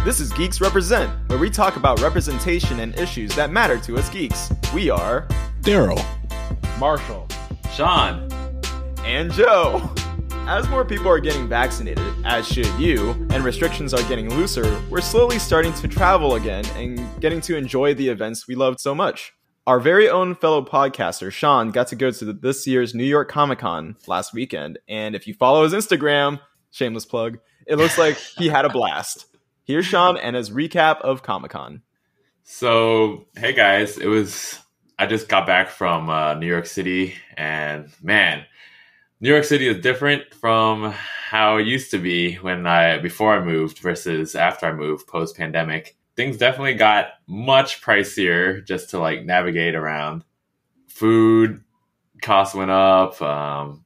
This is Geeks Represent, where we talk about representation and issues that matter to us geeks. We are Daryl, Marshall, Sean, and Joe. As more people are getting vaccinated, as should you, and restrictions are getting looser, we're slowly starting to travel again and getting to enjoy the events we loved so much. Our very own fellow podcaster, Sean, got to go to this year's New York Comic-Con last weekend, and if you follow his Instagram, shameless plug, it looks like he had a blast. Here's Sean and his recap of Comic-Con. So, hey guys, I just got back from New York City, and man, New York City is different from how it used to be before I moved versus after I moved post-pandemic. Things definitely got much pricier just to navigate around. Food costs went up. I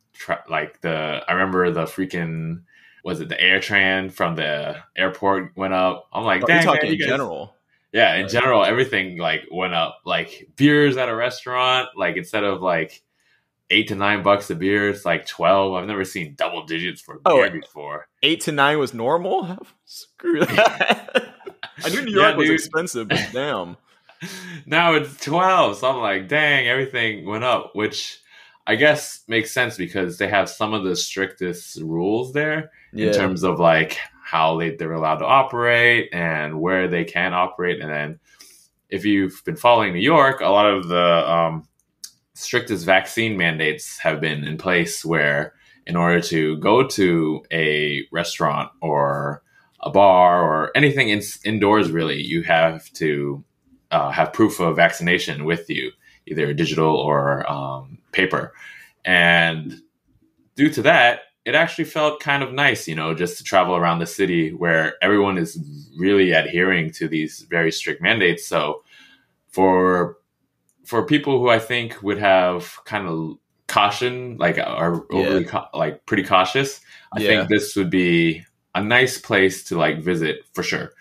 remember the freaking, was it the AirTran from the airport went up? I'm like, dang, talking man, in general. Yeah, in general, everything went up. Beers at a restaurant, instead of $8 to $9 a beer, it's 12. I've never seen double digits for beer before. 8 to 9 was normal? Screw that. I knew New York was expensive, but damn. Now it's 12. So I'm like, dang, everything went up, which I guess makes sense because they have some of the strictest rules there in terms of how they're allowed to operate and where they can operate. And then if you've been following New York, a lot of the strictest vaccine mandates have been in place where in order to go to a restaurant or a bar or anything indoors, really, you have to have proof of vaccination with you, either digital or paper. And due to that, it actually felt kind of nice, just to travel around the city where everyone is really adhering to these very strict mandates. So for people who I think would have kind of caution, are overly pretty cautious, I think this would be a nice place to visit for sure.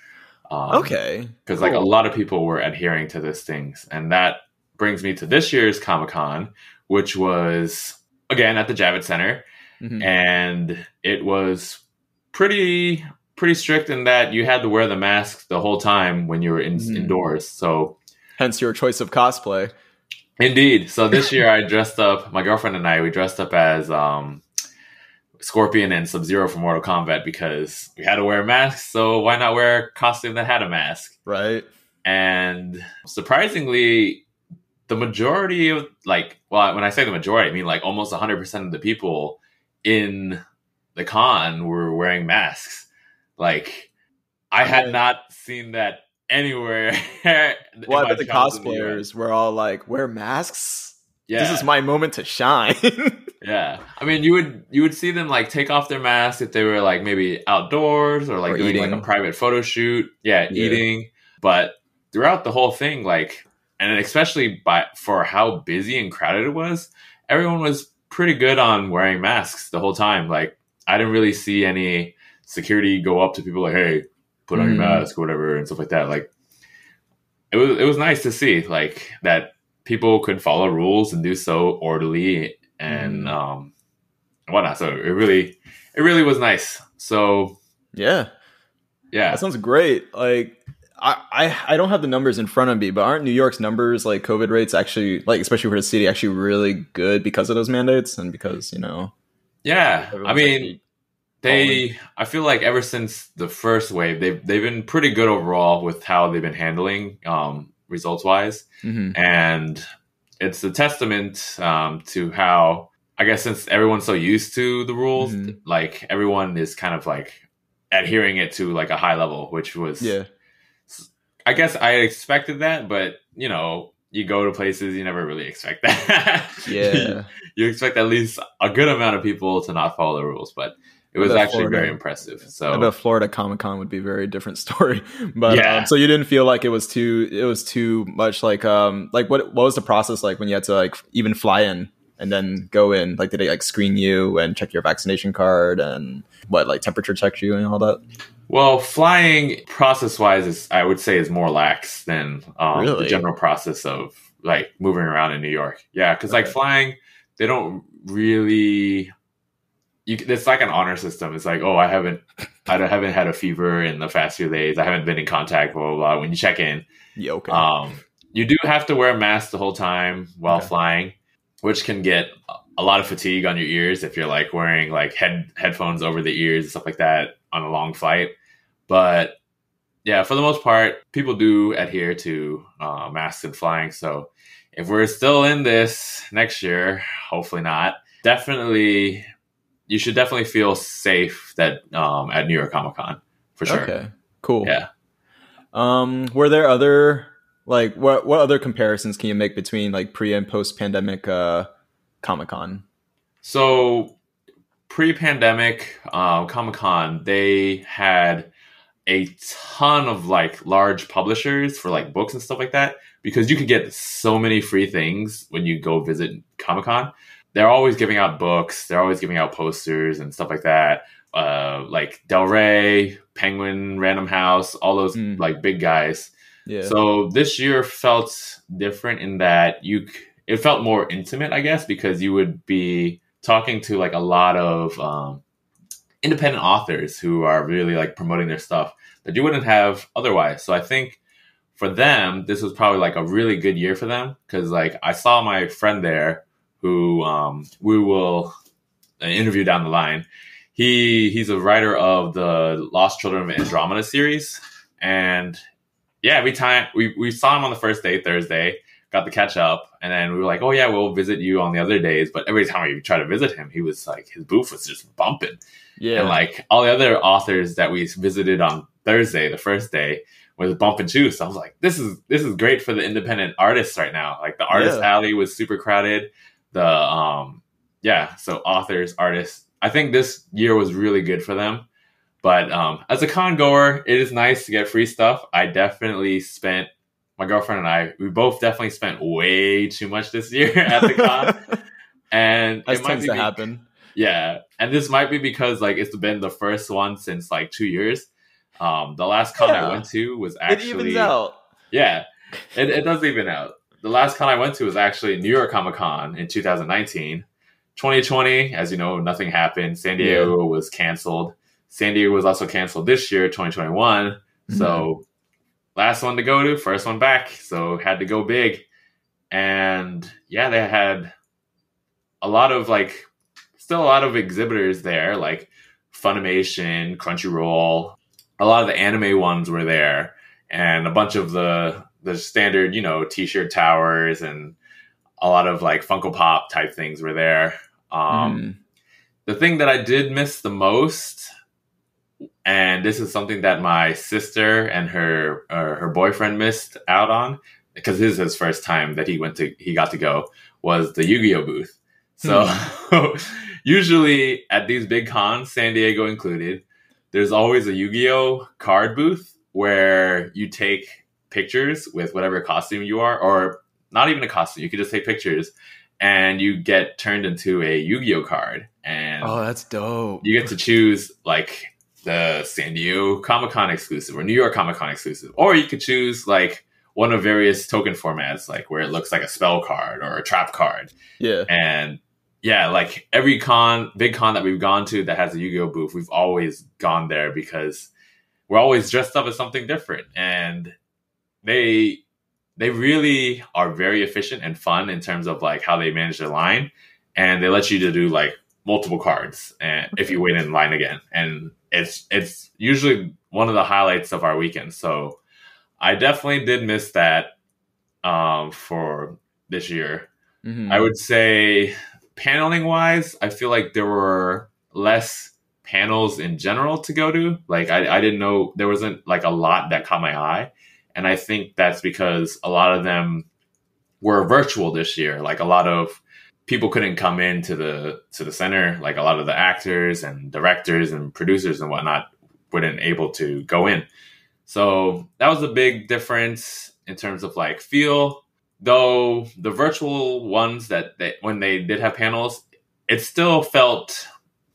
Okay. Because a lot of people were adhering to these things. And that brings me to this year's Comic-Con, which was, again, at the Javits Center. Mm-hmm. And it was pretty strict in that you had to wear the mask the whole time when you were indoors. So hence your choice of cosplay. Indeed. So this year I dressed up, my girlfriend and I, we dressed up as Scorpion and Sub-Zero from Mortal Kombat because we had to wear masks. So why not wear a costume that had a mask? Right. And surprisingly, the majority of when I say the majority, I mean almost 100% of the people in the con were wearing masks. I had not seen that anywhere. Well, I bet the cosplayers were all wear masks? Yeah. This is my moment to shine. Yeah. I mean, you would see them take off their masks if they were maybe outdoors or doing eating. A private photo shoot. Yeah, eating. But throughout the whole thing, and especially for how busy and crowded it was, everyone was pretty good on wearing masks the whole time. I didn't really see any security go up to people hey, put on your mask or whatever and stuff like that. It was nice to see that people could follow rules and do so orderly and whatnot. So it really was nice. So yeah, that sounds great. I don't have the numbers in front of me, but aren't New York's numbers COVID rates actually especially for the city actually really good because of those mandates and because yeah, I mean I feel ever since the first wave they've been pretty good overall with how they've been handling results wise, and it's a testament to how, I guess, since everyone's so used to the rules, everyone is kind of adhering it to a high level, which was I guess I expected that, but you go to places you never really expect that. Yeah, you expect at least a good amount of people to not follow the rules, but it was actually very impressive. So I bet Florida Comic-Con would be a very different story. But so you didn't feel it was too much what was the process when you had to even fly in and then go in? Did they screen you and check your vaccination card and temperature check you and all that? Well, flying process-wise I would say is more lax than really? The general process of moving around in New York. Yeah, because flying, they don't really it's like an honor system. It's like, oh, I haven't had a fever in the past few days. I haven't been in contact, blah, blah, blah. When you check in, Yeah, okay. you do have to wear a mask the whole time while flying, which can get a lot of fatigue on your ears if you're like wearing like headphones over the ears and stuff like that on a long flight. But yeah, for the most part, people do adhere to masks and flying. So if we're still in this next year, hopefully not, you should definitely feel safe that at New York Comic Con for sure. Okay, cool. Yeah. Were there other like what other comparisons can you make between like pre and post pandemic Comic Con? So pre-pandemic Comic Con, they had a ton of like large publishers for like books and stuff like that, because you could get so many free things when you go visit Comic Con. They're always giving out books. They're always giving out posters and stuff like that. Like Del Rey, Penguin, Random House, all those like big guys. Yeah. So this year felt different in that it felt more intimate, I guess, because you would be talking to like a lot of independent authors who are really like promoting their stuff that you wouldn't have otherwise. So I think for them, this was probably like a really good year for them, because like I saw my friend there who we will interview down the line. He's a writer of the Lost Children of Andromeda series, and yeah, every time we saw him on the first day, Thursday, got to catch up, and then we were like, oh yeah, we'll visit you on the other days. But every time we tried to visit him, he was like, his booth was just bumping. Yeah. And like all the other authors that we visited on Thursday, the first day, was bumping too. So I was like, this is great for the independent artists right now. Like the artist alley was super crowded. So authors, artists, I think this year was really good for them. But as a con goer, it is nice to get free stuff. I definitely spent, my girlfriend and I, we both definitely spent way too much this year at the con. And it might tends to happen. Yeah. And this might be because like it's been the first one since like 2 years. The last con I went to was actually... It evens out. Yeah. It does even out. The last con I went to was actually New York Comic Con in 2019. 2020, as you know, nothing happened. San Diego was canceled. San Diego was also canceled this year, 2021. Mm-hmm. So last one to go to, first one back. So had to go big. And yeah, they had still a lot of exhibitors there, like Funimation, Crunchyroll. A lot of the anime ones were there. And a bunch of the standard, t-shirt towers and a lot of like Funko Pop type things were there. The thing that I did miss the most, and this is something that my sister and her boyfriend missed out on, because this is his first time that he got to go, was the Yu-Gi-Oh booth. So usually at these big cons, San Diego included, there's always a Yu-Gi-Oh card booth where you take pictures with whatever costume you are, or not even a costume. You could just take pictures and you get turned into a Yu-Gi-Oh card. And oh, that's dope. You get to choose like the San Diego Comic-Con exclusive or New York Comic-Con exclusive. Or you could choose like one of various token formats, like where it looks like a spell card or a trap card. Yeah. And yeah, like every big con that we've gone to that has a Yu-Gi-Oh booth, we've always gone there because we're always dressed up as something different. And they really are very efficient and fun in terms of like how they manage their line, and they let you to do like multiple cards and if you wait in line again. And it's usually one of the highlights of our weekend. So I definitely did miss that for this year. Mm-hmm. I would say paneling wise, I feel like there were less panels in general to go to. Like I didn't know, there wasn't like a lot that caught my eye. And I think that's because a lot of them were virtual this year. Like a lot of people couldn't come into the center. Like a lot of the actors and directors and producers and whatnot weren't able to go in. So that was a big difference in terms of like feel. Though the virtual ones when they did have panels, it still felt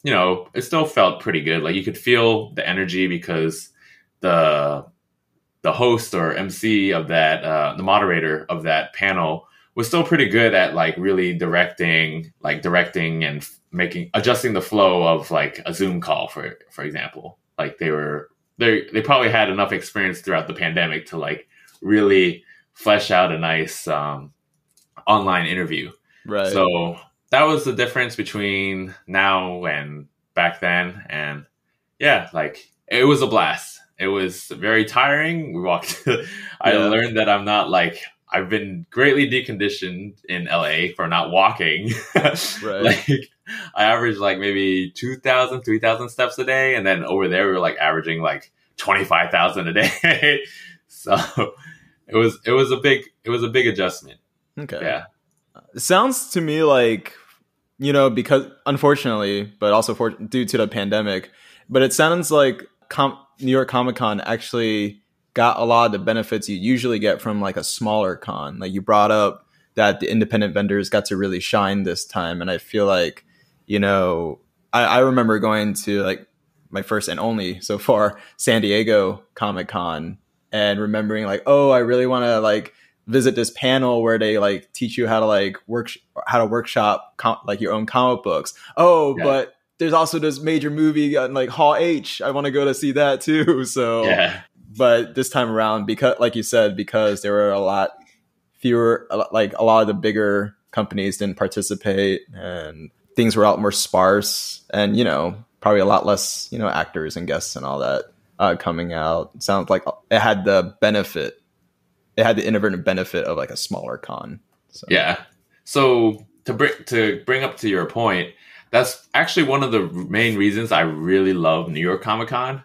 pretty good. Like you could feel the energy because the host or MC of that, the moderator of that panel was still pretty good at like really directing and adjusting the flow of like a Zoom call, for example. Like they probably had enough experience throughout the pandemic to like really flesh out a nice online interview. Right. So that was the difference between now and back then. And yeah, like it was a blast. It was very tiring. We walked. I learned that I'm not like, I've been greatly deconditioned in LA for not walking. Right. Like I averaged like maybe 2,000, 3,000 steps a day. And then over there, we were like averaging like 25,000 a day. So it was a big adjustment. Okay. Yeah. It sounds to me like, you know, because unfortunately, but also due to the pandemic, but it sounds like New York Comic Con actually got a lot of the benefits you usually get from like a smaller con. Like you brought up that the independent vendors got to really shine this time. And I feel like, you know, I remember going to like my first and only so far San Diego Comic Con and remembering like, oh, I really want to like visit this panel where they like teach you how to workshop like your own comic books. Oh, yeah. But there's also this major movie on like Hall H. I want to go to see that too. So, yeah. But this time around, because like you said, because there were a lot fewer, like a lot of the bigger companies didn't participate and things were a lot more sparse and, you know, probably a lot less, you know, actors and guests and all that coming out. It sounds like it had the inadvertent benefit of like a smaller con. So. Yeah. So to bring up to your point, that's actually one of the main reasons I really love New York Comic Con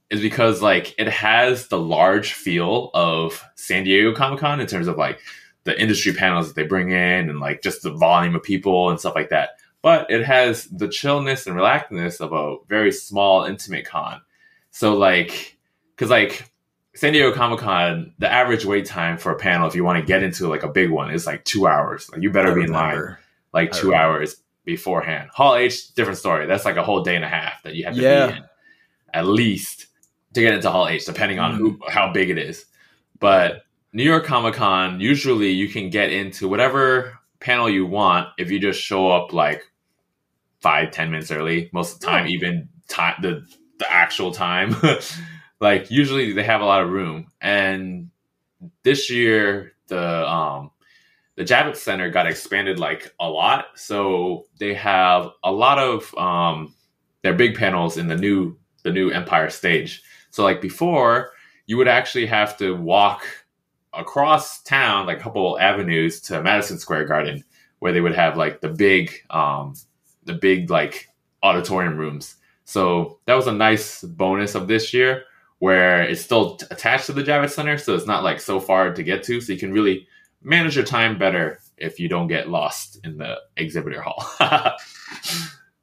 is because like it has the large feel of San Diego Comic Con in terms of like the industry panels that they bring in and like just the volume of people and stuff like that. But it has the chillness and relaxedness of a very small, intimate con. So like, cause like San Diego Comic Con, the average wait time for a panel, if you want to get into like a big one, is like 2 hours. Like you better be in line like 2 hours beforehand. Hall H, different story. That's like a whole day and a half that you have to be in at least to get into Hall H, depending on how big it is. But New York Comic Con, usually you can get into whatever panel you want if you just show up like 5-10 minutes early. Most of the time, even the actual time. Like usually they have a lot of room. And this year the Javits Center got expanded like a lot. So they have a lot of their big panels in the new Empire stage. So like before, you would actually have to walk across town, like a couple avenues to Madison Square Garden, where they would have like the big like auditorium rooms. So that was a nice bonus of this year, where it's still attached to the Javits Center. So it's not like so far to get to. So you can really manage your time better if you don't get lost in the exhibitor hall.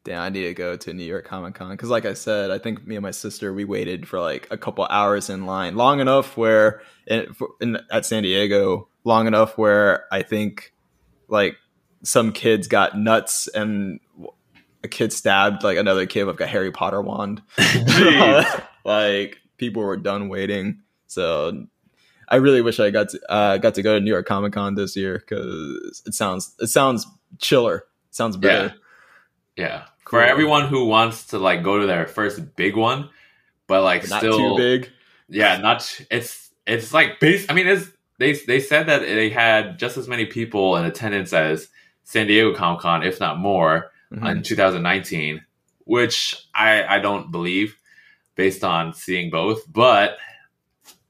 Damn, I need to go to New York Comic Con because, like I said, I think me and my sister, we waited for like a couple hours in line, long enough where at San Diego, long enough where I think like some kids got nuts and a kid stabbed like another kid with a Harry Potter wand. Like people were done waiting, so I really wish I got to go to New York Comic Con this year because it sounds chiller, it sounds better. Yeah. Cool. For everyone who wants to like go to their first big one, but like not still too big. Yeah, it's like base. I mean, they said that they had just as many people in attendance as San Diego Comic Con, if not more, in 2019, which I don't believe based on seeing both, but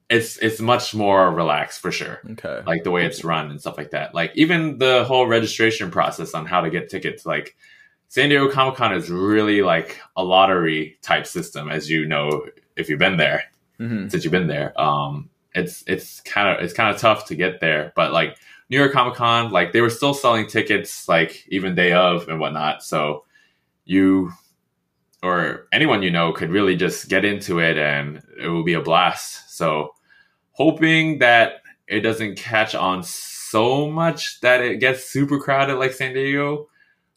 it's much more relaxed for sure. Okay. Like the way it's run and stuff like that. Like even the whole registration process on how to get tickets, like San Diego Comic Con is really like a lottery type system, as you know, if you've been there, since you've been there. It's kind of tough to get there, but like New York Comic Con, like they were still selling tickets like even day of and whatnot. So you or anyone you know could really just get into it and it will be a blast. So hoping that it doesn't catch on so much that it gets super crowded like San Diego.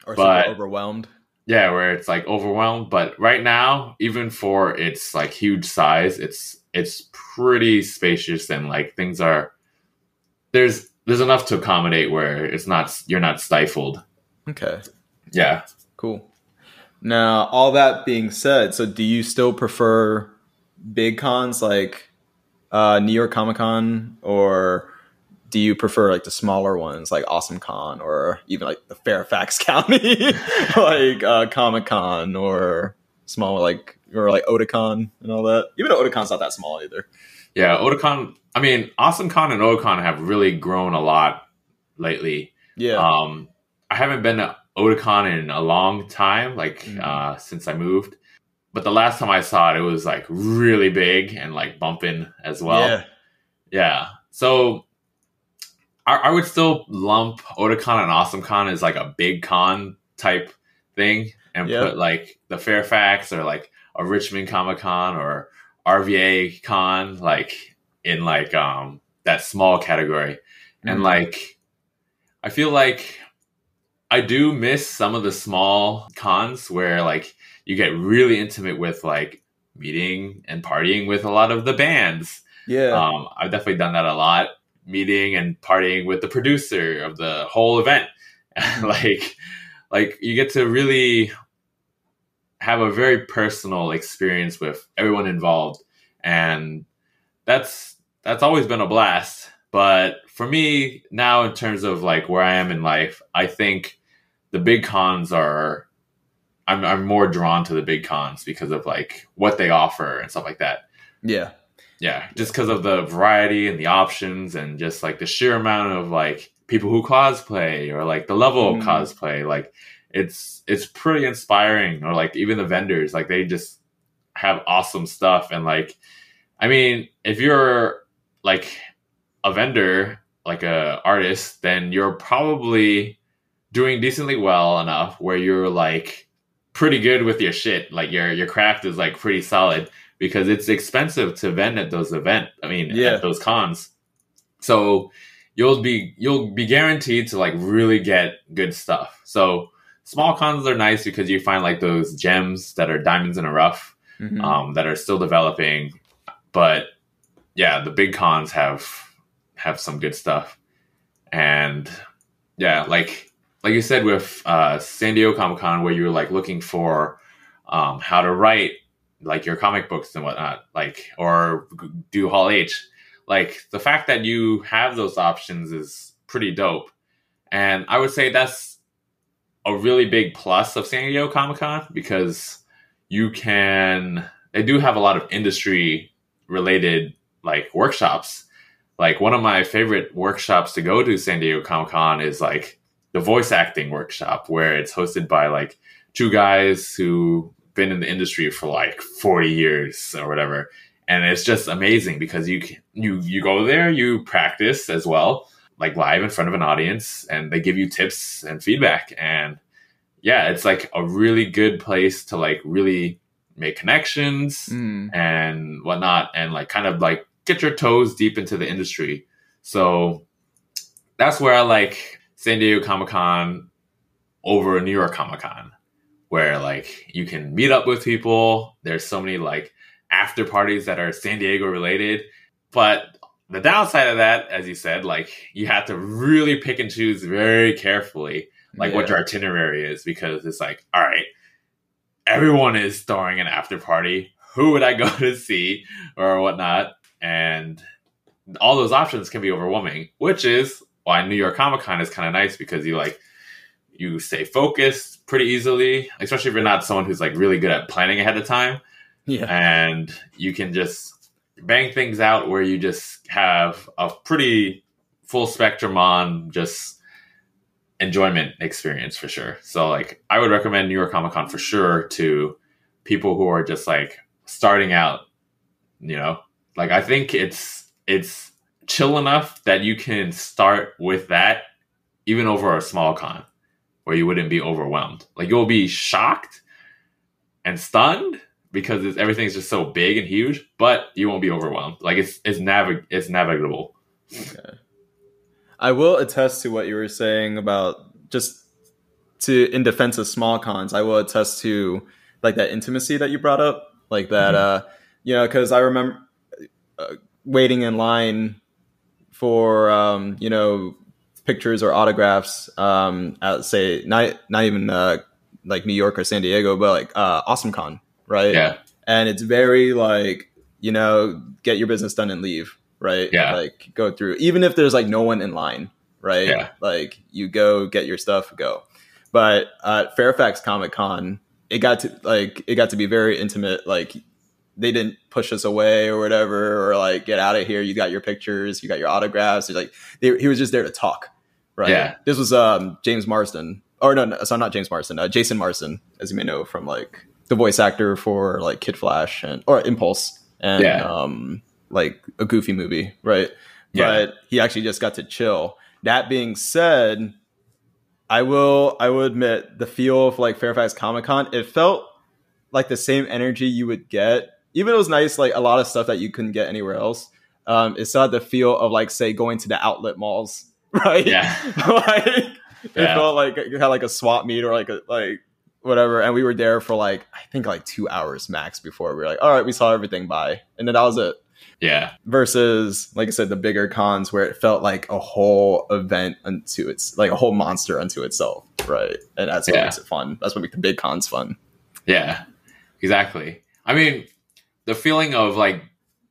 Or super overwhelmed. Yeah, where it's like overwhelmed. But right now, even for its like huge size, it's pretty spacious and like things are there's there's enough to accommodate where you're not stifled. Okay. Yeah. Cool. Now, all that being said, so do you still prefer big cons like New York Comic Con, or do you prefer like the smaller ones like Awesome Con, or even like the Fairfax County like Comic Con, or small like Otakon and all that? Even though Otakon's not that small either. Yeah, Otakon. I mean, Awesome Con and Otakon have really grown a lot lately. Yeah. I haven't been to Otakon in a long time, like since I moved. But the last time I saw it, it was like really big and like bumping as well. Yeah. Yeah. So I would still lump Otakon and Awesome Con as like a big con type thing, and put like the Fairfax or like a Richmond Comic Con or RVA Con like in like that small category. And like I feel like I do miss some of the small cons where like you get really intimate with like meeting and partying with a lot of the bands. Yeah. I've definitely done that a lot, meeting and partying with the producer of the whole event. like you get to really have a very personal experience with everyone involved, and that's always been a blast. But for me now, in terms of like where I am in life, I think the big cons are I'm more drawn to the big cons because of like what they offer and stuff like that. Yeah. Yeah, just because of the variety and the options and just like the sheer amount of like people who cosplay or like the level of cosplay, like it's pretty inspiring. Or like even the vendors, like they just have awesome stuff. And like, I mean, if you're like a vendor, like a artist, then you're probably doing decently well enough where you're like pretty good with your shit. Like your craft is like pretty solid, because it's expensive to vend at those at those cons. So you'll be guaranteed to like really get good stuff. So small cons are nice because you find like those gems that are diamonds in a rough, that are still developing. But yeah, the big cons have some good stuff. And yeah, like you said with San Diego Comic Con, where you're like looking for how to write like your comic books and whatnot, like, or do Hall H, like the fact that you have those options is pretty dope. And I would say that's a really big plus of San Diego Comic Con, because they do have a lot of industry related like workshops. Like one of my favorite workshops to go to San Diego Comic Con is like the voice acting workshop, where it's hosted by like two guys who been in the industry for like 40 years or whatever. And it's just amazing because you go there, you practice as well, like live in front of an audience, and they give you tips and feedback. And yeah, it's like a really good place to like really make connections and whatnot, and like kind of like get your toes deep into the industry. So that's where I like San Diego Comic Con over New York Comic Con, where like you can meet up with people. There's so many like after parties that are San Diego related. But the downside of that, as you said, like you have to really pick and choose very carefully, like what your itinerary is, because it's like, all right, everyone is throwing an after party. Who would I go to see or whatnot? And all those options can be overwhelming, which is why New York Comic Con is kind of nice, because you stay focused pretty easily, especially if you're not someone who's like really good at planning ahead of time. Yeah. And you can just bang things out where you just have a pretty full spectrum on just enjoyment experience for sure. So like I would recommend New York Comic Con for sure to people who are just like starting out, like I think it's chill enough that you can start with that even over a small con, where you wouldn't be overwhelmed. Like you'll be shocked and stunned because everything's just so big and huge, but you won't be overwhelmed. Like it's navigable. Okay. I will attest to what you were saying about in defense of small cons. I will attest to like that intimacy that you brought up, like that, because I remember waiting in line for pictures or autographs at, say, not even like New York or San Diego, but like AwesomeCon, right? Yeah. And it's very like, get your business done and leave, right? Yeah. Like go through, even if there's like no one in line, right? Yeah. Like you go get your stuff, go. But at Fairfax Comic Con, it got to be very intimate. Like they didn't push us away or whatever, or like get out of here. You got your pictures, you got your autographs. Like he was just there to talk, right? Yeah. This was James Marsden, or no, so not James Marsden, Jason Marsden, as you may know from like the voice actor for like Kid Flash or Impulse and like a Goofy movie, right? Yeah. But he actually just got to chill. That being said, I will admit the feel of like Fairfax Comic Con, it felt like the same energy you would get, even though it was nice, like a lot of stuff that you couldn't get anywhere else. It still had the feel of like, say, going to the outlet malls, right? Yeah. Like it felt like you had like a swap meet or like whatever, and we were there for like I think like 2 hours max before we were like, all right, we saw everything, bye, and then that was it. Yeah. Versus, like I said, the bigger cons where it felt like a whole event unto its, like a whole monster unto itself, right? And that's what makes it fun. That's what makes the big cons fun. Yeah, exactly. I mean, the feeling of like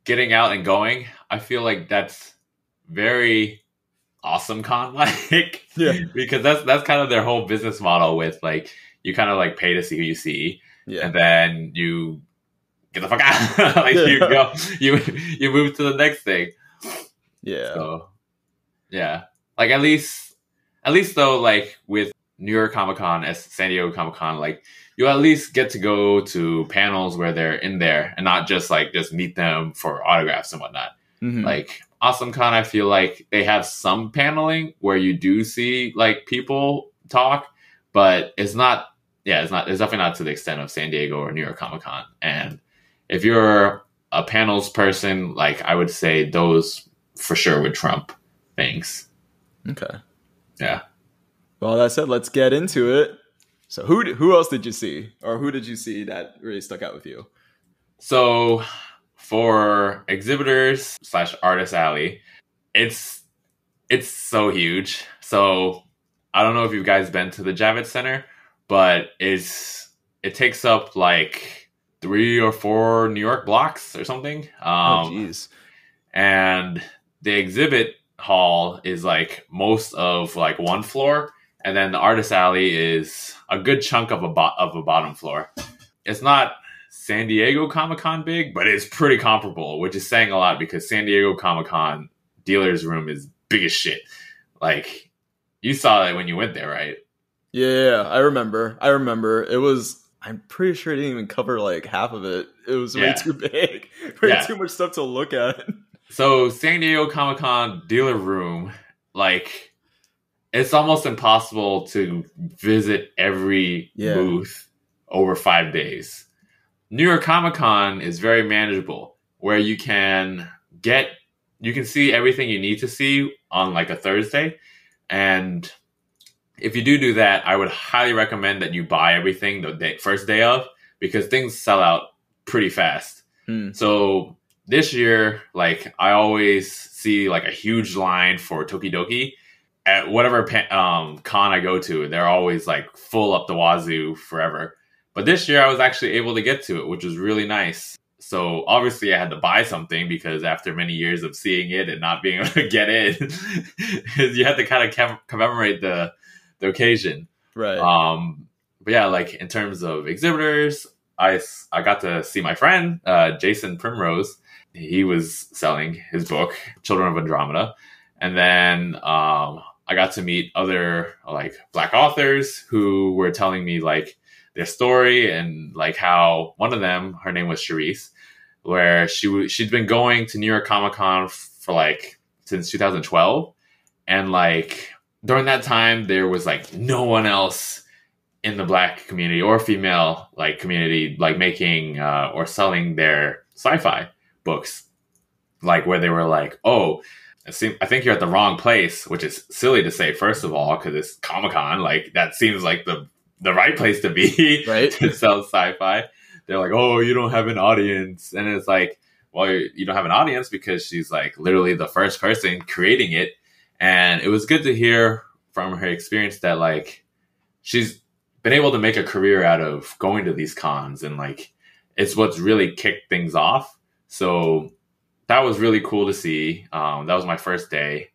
getting out and going, I feel like that's very AwesomeCon like. Yeah. Because that's kind of their whole business model with like, you kind of like pay to see who you see. Yeah. And then you get the fuck out. Like you go, you move to the next thing. Yeah. So, yeah. Like at least though, like with New York Comic Con, as San Diego Comic Con, like you at least get to go to panels where they're in there and not just meet them for autographs and whatnot. Mm-hmm. Like AwesomeCon, I feel like they have some paneling where you do see like people talk, but it's definitely not to the extent of San Diego or New York Comic Con. And if you're a panels person, like I would say those for sure would trump things. Okay. Yeah. Well, that said, let's get into it. So who else did you see, or who did you see that really stuck out with you? So for exhibitors / Artist Alley, it's so huge. So I don't know if you guys been to the Javits Center, but it takes up like 3 or 4 New York blocks or something. Oh, jeez. And the exhibit hall is like most of like one floor, and then the Artist Alley is a good chunk of a bottom floor. It's not San Diego Comic-Con big, but it's pretty comparable, which is saying a lot because San Diego Comic-Con dealer's room is big as shit. Like, you saw that when you went there, right? Yeah, I remember. It was, I'm pretty sure it didn't even cover like half of it. It was way too big. Too much stuff to look at. So San Diego Comic-Con dealer room, like, it's almost impossible to visit every booth over 5 days. New York Comic-Con is very manageable, where you can see everything you need to see on like a Thursday. And if you do that, I would highly recommend that you buy everything the first day of, because things sell out pretty fast. So this year, like, I always see like a huge line for Tokidoki at whatever con I go to. They're always like full up the wazoo forever. But this year I was actually able to get to it, which was really nice. So obviously I had to buy something, because after many years of seeing it and not being able to get in, you had to kind of commemorate the occasion. Right. But yeah, like in terms of exhibitors, I got to see my friend, Jason Primrose. He was selling his book, Children of Andromeda. And then I got to meet other like Black authors who were telling me like their story, and like how one of them, her name was Charisse, where she'd been going to New York Comic Con for like since 2012. And like during that time, there was like no one else in the Black community or female like community like making or selling their sci-fi books, like where they were like, oh, I think you're at the wrong place, which is silly to say, first of all, because it's Comic-Con. Like, that seems like the right place to be, right? To sell sci-fi. They're like, oh, you don't have an audience. And it's like, well, you don't have an audience because she's like literally the first person creating it. And it was good to hear from her experience that like she's been able to make a career out of going to these cons, and like it's what's really kicked things off. So that was really cool to see. That was my first day.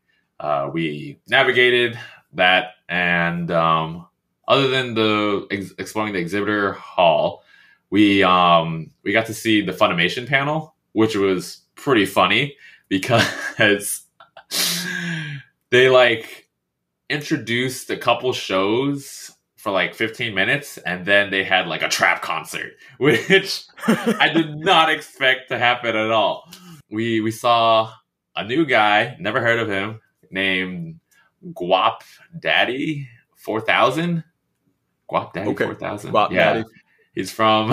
We navigated that, and other than exploring the exhibitor hall, we got to see the Funimation panel, which was pretty funny because they like introduced a couple shows for like 15 minutes, and then they had like a trap concert, which I did not expect to happen at all. We saw a new guy, never heard of him, named Guap Daddy 4000. Guap Daddy 4000. Guap Daddy. He's from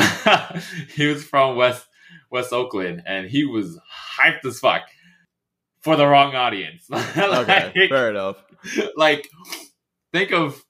he was from West Oakland, and he was hyped as fuck for the wrong audience. Okay, fair enough. Like, think of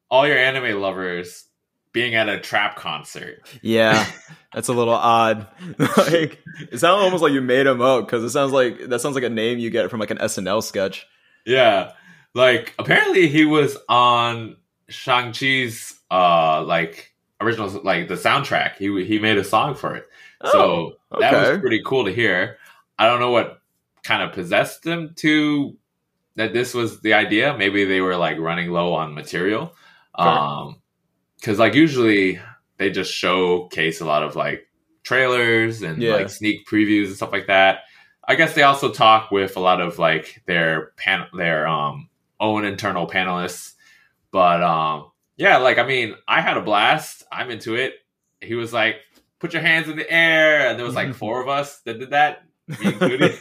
all your anime lovers being at a trap concert. Yeah, that's a little odd. Like, it sounds almost like you made him up, because that sounds like a name you get from like an SNL sketch. Yeah, like apparently he was on Shang-Chi's like original, like the soundtrack. He made a song for it. So that was pretty cool to hear. I don't know what kind of possessed them to that this was the idea. Maybe they were like running low on material. Because like usually they just showcase a lot of like trailers and like sneak previews and stuff like that. I guess they also talk with a lot of like their own internal panelists. But yeah, like I mean, I had a blast. I'm into it. He was like, "Put your hands in the air," and there was like 4 of us that did that, me included.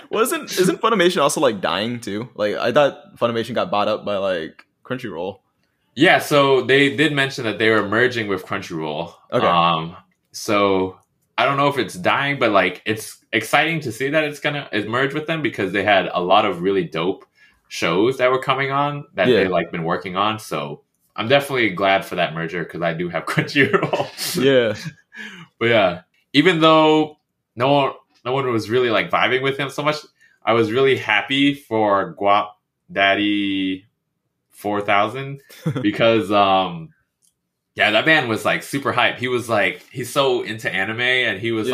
Well, isn't Funimation also like dying too? Like I thought Funimation got bought up by like Crunchyroll. Yeah, so they did mention that they were merging with Crunchyroll. Okay. So I don't know if it's dying, but like it's exciting to see that it's gonna merge with them, because they had a lot of really dope shows that were coming on that they like been working on. So I'm definitely glad for that merger, because I do have Crunchyroll. Yeah. But yeah, even though no one was really like vibing with him so much, I was really happy for Guap Daddy 4000 because yeah, that man was like super hype. He was like, he's so into anime, and he was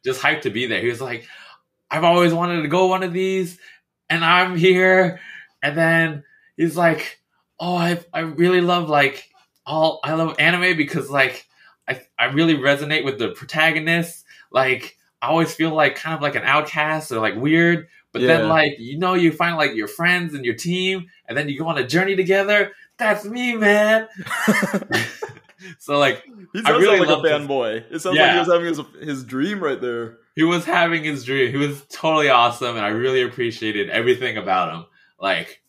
just hyped to be there. He was like, I've always wanted to go one of these, and I'm here. And then he's like, oh, I really love like I love anime because like I really resonate with the protagonist. Like I always feel like kind of like an outcast or like weird. But then, like, you find, like, your friends and your team, and then you go on a journey together. That's me, man. So, like, he sounds like a fanboy. It sounds like he was having his dream right there. He was having his dream. He was totally awesome, and I really appreciated everything about him. Like,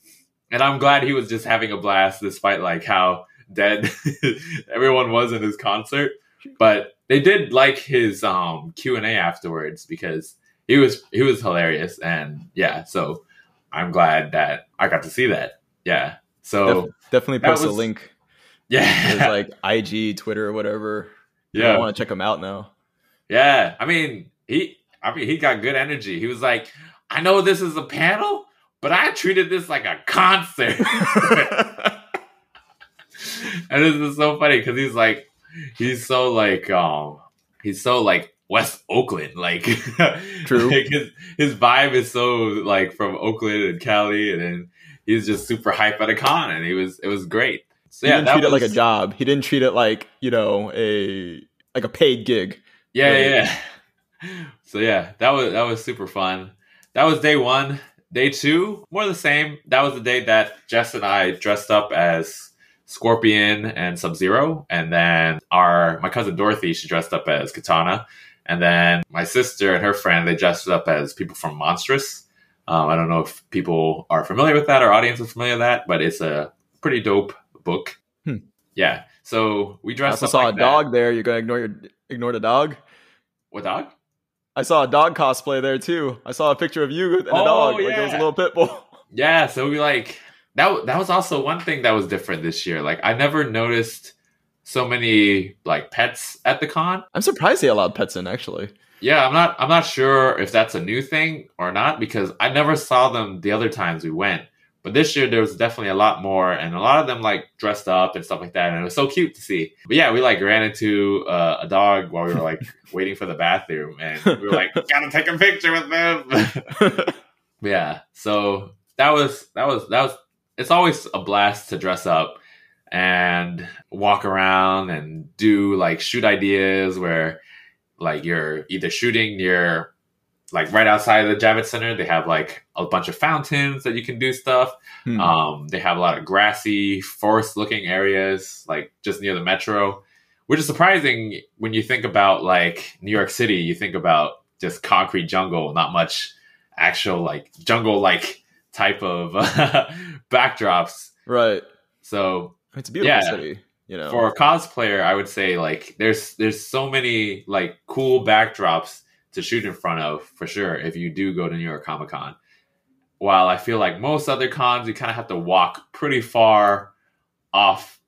and I'm glad he was just having a blast, despite, like, how dead everyone was in his concert. But they did like his Q&A afterwards, because he was hilarious, and yeah, so I'm glad that I got to see that. Yeah, so definitely post a link. Yeah, his like IG, Twitter, or whatever. Yeah, I want to check him out now. Yeah, I mean he got good energy. He was like, I know this is a panel, but I treated this like a concert. And this is so funny because he's so like West Oakland, like true. Like his vibe is so like from Oakland and Cali, and then he's just super hype at a con, and it was great. So he didn't treat it like a job. He didn't treat it like a paid gig. Yeah. So yeah, that was super fun. That was day 1. Day 2, more the same. That was the day that Jess and I dressed up as Scorpion and Sub-Zero, and then my cousin Dorothy, she dressed up as Katana. And then my sister and her friend, they dressed up as people from Monstrous. I don't know if people are familiar with that, or audience is familiar with that, but it's a pretty dope book. Yeah. So we dressed up. I saw a dog there. You're going to ignore the dog? What dog? I saw a dog cosplay there too. I saw a picture of you and a dog. Yeah. Like it was a little pit bull. Yeah. So we like, that was also one thing that was different this year. Like I never noticed so many like pets at the con. I'm surprised they allowed pets in, actually. Yeah, I'm not sure if that's a new thing or not because I never saw them the other times we went. But this year there was definitely a lot more, and a lot of them like dressed up and stuff like that, and it was so cute to see. But yeah, we like ran into a dog while we were like waiting for the bathroom, and we were like, gotta take a picture with them. Yeah, so that was. It's always a blast to dress up and walk around and do like shoot ideas where like you're either shooting near like right outside of the Javits Center. They have like a bunch of fountains that you can do stuff. They have a lot of grassy forest looking areas like just near the metro, which is surprising when you think about like New York City. You think about just concrete jungle, not much actual like jungle like type of backdrops. Right. So it's a beautiful city. You know, for a cosplayer, I would say like there's so many like cool backdrops to shoot in front of for sure if you do go to New York Comic Con. While I feel like most other cons, you kind of have to walk pretty far off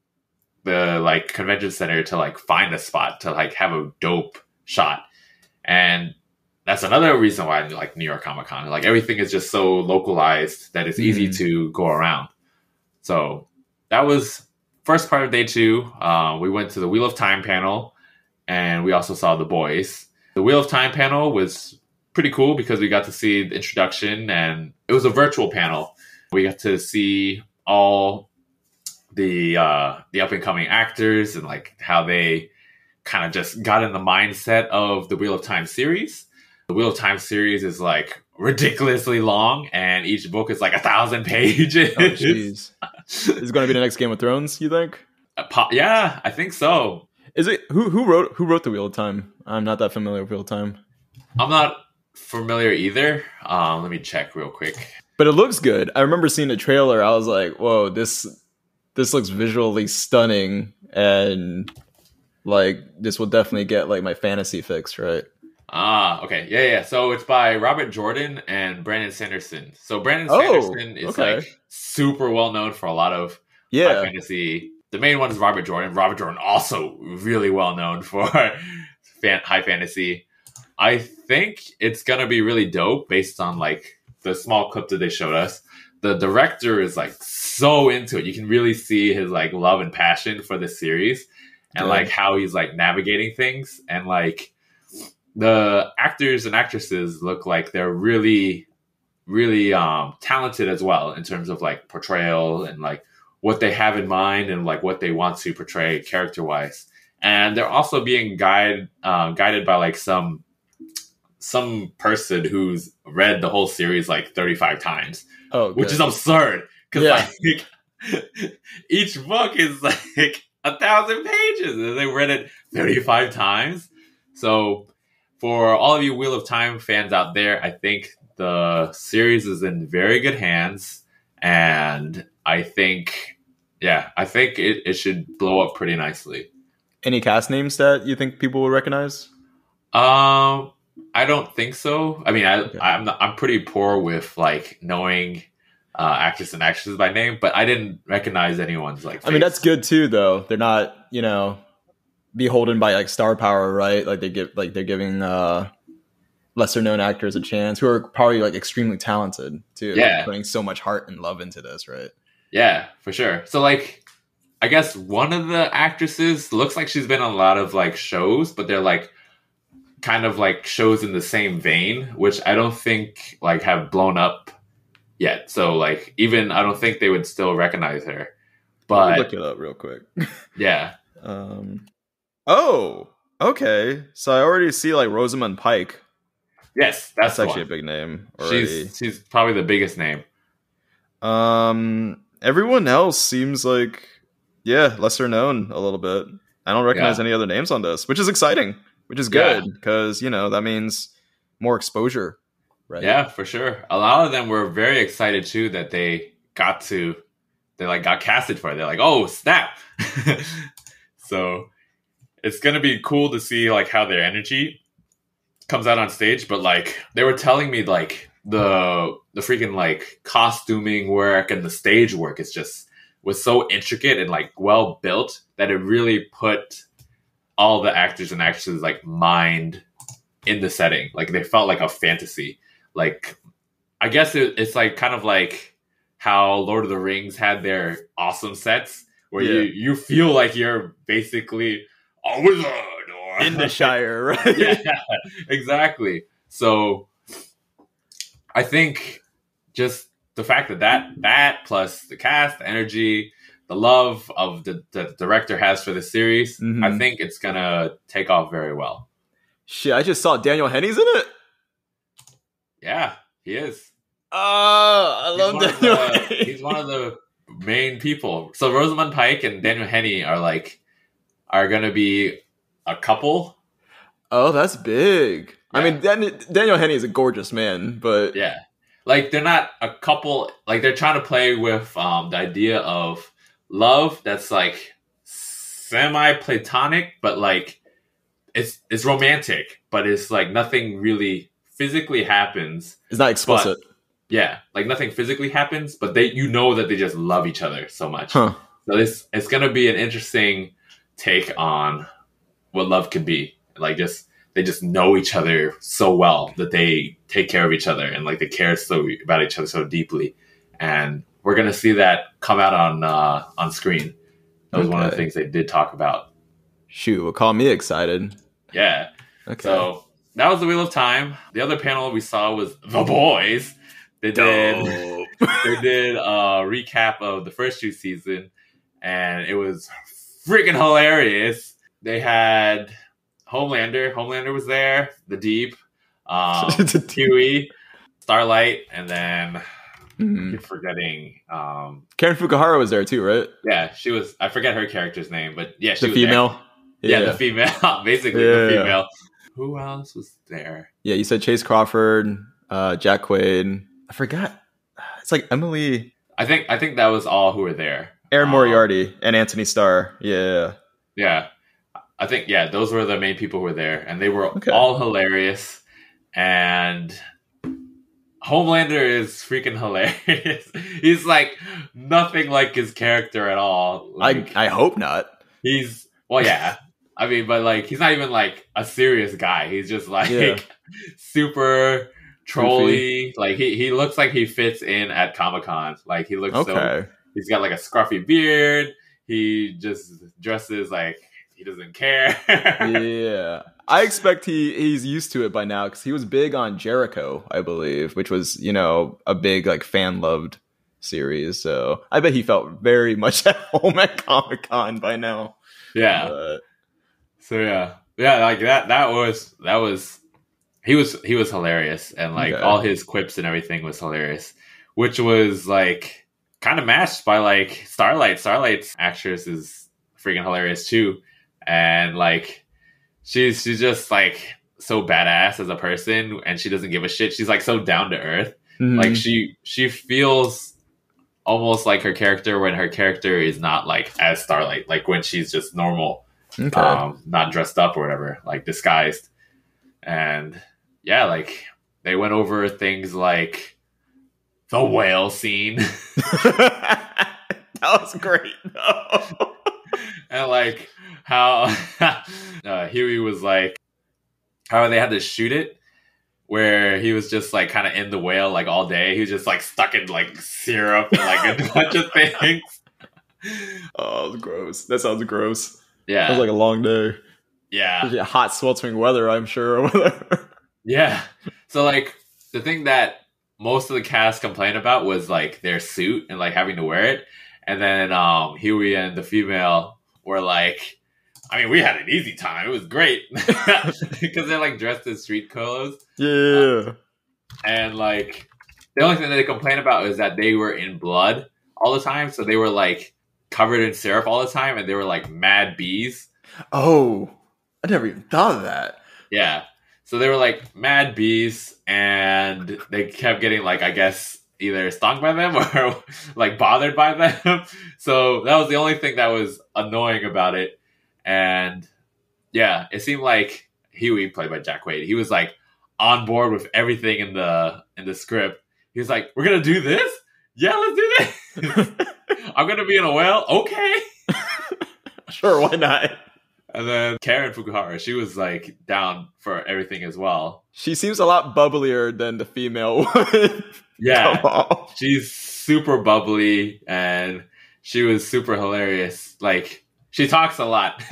the like convention center to like find a spot to like have a dope shot. And that's another reason why I like New York Comic Con. Like everything is just so localized that it's easy to go around. So that was first part of day 2. We went to the Wheel of Time panel, and we also saw The Boys. The Wheel of Time panel was pretty cool because we got to see the introduction, and it was a virtual panel. We got to see all the up and coming actors and like how they kind of just got in the mindset of the Wheel of Time series. The Wheel of Time series is like ridiculously long, and each book is like 1,000 pages. Oh, jeez. Is it going to be the next Game of Thrones, you think? Yeah, I think so. Is it who wrote the Wheel of Time? I'm not that familiar with Wheel of Time. I'm not familiar either. Let me check real quick. But it looks good. I remember seeing the trailer. I was like, "Whoa, this looks visually stunning," and like this will definitely get like my fantasy fix, right? Okay. Yeah. So it's by Robert Jordan and Brandon Sanderson. So Brandon Sanderson is like super well known for a lot of high fantasy. The main one is Robert Jordan. Robert Jordan also really well known for high fantasy. I think it's gonna be really dope based on like the small clip that they showed us. The director is like so into it. You can really see his like love and passion for the series and like how he's like navigating things, and like the actors and actresses look like they're really, really talented as well in terms of like portrayal and like what they have in mind and like what they want to portray character wise. And they're also being guided by like some person who's read the whole series like 35 times, which is absurd because like each book is like 1,000 pages and they read it 35 times. So for all of you Wheel of Time fans out there, I think the series is in very good hands, and I think it should blow up pretty nicely. Any cast names that you think people will recognize? I don't think so. I mean, I'm pretty poor with like knowing actors and actresses by name, but I didn't recognize anyone's like face. I mean, that's good too, though. They're not, beholden by like star power, right? Like they're giving lesser known actors a chance who are probably like extremely talented too. Yeah, like, putting so much heart and love into this, right? Yeah, for sure. So like, I guess one of the actresses looks like she's been on a lot of like shows, but they're like kind of like shows in the same vein, which I don't think like have blown up yet. So like, even I don't think they would still recognize her. But look it up real quick. Yeah. Oh, okay. So I already see like Rosamund Pike. Yes, that's actually a big name already. She's probably the biggest name. Everyone else seems like lesser known a little bit. I don't recognize any other names on this, which is exciting, which is good because that means more exposure, right? Yeah, for sure. A lot of them were very excited too that they got casted for it. They're like, oh snap. So it's gonna be cool to see like how their energy comes out on stage. But like they were telling me like the freaking like costuming work and the stage work was so intricate and like well built that it really put all the actors and actresses like mind in the setting. Like they felt like a fantasy. Like I guess it's like kind of like how Lord of the Rings had their awesome sets where you feel like you're basically a wizard or in the Shire, right? Yeah, exactly. So I think just the fact that plus the cast, the energy, the love of the director has for the series, I think it's gonna take off very well. Shit, I just saw Daniel Henney's in it. Yeah, he is. Oh, I love Daniel Henney. He's one of the main people. So Rosamund Pike and Daniel Henney are gonna be a couple. Oh, that's big. Yeah. I mean, Daniel Henney is a gorgeous man, but yeah, like they're not a couple. Like they're trying to play with the idea of love that's like semi-platonic, but like it's romantic, but it's like nothing really physically happens. It's not explicit. Yeah, like nothing physically happens, but that they just love each other so much. Huh. So it's gonna be an interesting take on what love could be. Like they just know each other so well that they take care of each other and like they care about each other so deeply. And we're gonna see that come out on screen. That was one of the things they did talk about. Shoot, well, call me excited. Yeah. Okay. So that was the Wheel of Time. The other panel we saw was The Boys. They did a recap of the first 2 seasons, and it was freaking hilarious. They had Homelander. Homelander was there. The Deep. Huey. Starlight. And then I keep forgetting. Karen Fukuhara was there too, right? Yeah, she was. I forget her character's name, but yeah, she was female. There. Yeah, the female. Basically, the female. Who else was there? Yeah, you said Chase Crawford, Jack Quaid. I forgot. It's like Emily. I think that was all who were there. Erin Moriarty and Anthony Starr. Yeah. Yeah. I think, those were the main people who were there. And they were all hilarious. And Homelander is freaking hilarious. He's like nothing like his character at all. Like, I hope not. I mean, but like he's not even like a serious guy. He's just like super trolly. Like he looks like he fits in at Comic-Con. Like he looks so he's got like a scruffy beard. He just dresses like he doesn't care. Yeah. I expect he's used to it by now because he was big on Jericho, I believe, which was, a big like fan loved series. So I bet he felt very much at home at Comic-Con by now. Yeah. So like that was he was hilarious, and like all his quips and everything was hilarious, which was like kind of matched by like Starlight. Starlight's actress is freaking hilarious too, and like she's just like so badass as a person, and she doesn't give a shit. She's like so down to earth. Like she feels almost like her character when her character is not like as Starlight, like when she's just normal. Not dressed up or whatever, like disguised. And like they went over things like the whale scene. That was great. And like how Huey was like how they had to shoot it, where he was just like kind of in the whale like all day. He was just like stuck in like syrup and like a bunch of things. Oh, gross. That sounds gross. Yeah. It was like a long day. Yeah. Hot, sweltering weather, I'm sure, or whatever. Yeah. So, like, the thing that most of the cast complained about was, like, their suit and, like, having to wear it. And then Huey and the female were like, I mean, we had an easy time. It was great. Because they're, like, dressed in street clothes. Yeah. And, like, the only thing that they complained about is that they were in blood all the time. So they were, like, covered in syrup all the time, and they were like mad bees. Oh, I never even thought of that. Yeah. So they were like mad bees, and they kept getting like, I guess, either stung by them or like bothered by them. So that was the only thing that was annoying about it. And yeah, it seemed like Huey, played by Jack Quaid, he was like on board with everything in the script. He was like, we're going to do this? Yeah, let's do this. I'm going to be in a whale? Okay. Sure, why not? And then Karen Fukuhara, she was like down for everything as well. She seems a lot bubblier than the female one. Yeah, she's super bubbly and she was super hilarious. Like, she talks a lot.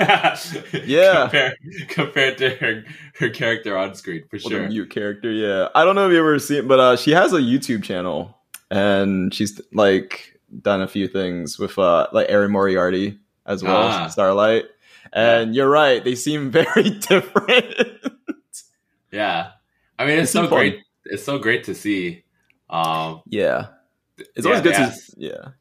Yeah. Compared to her character on screen, for sure. The mute character, yeah. I don't know if you ever seen it, but she has a YouTube channel and she's like done a few things with like Erin Moriarty as well, Starlight. And you're right, they seem very different. Yeah. I mean, it's so great. It's so great to see. Yeah. It's always good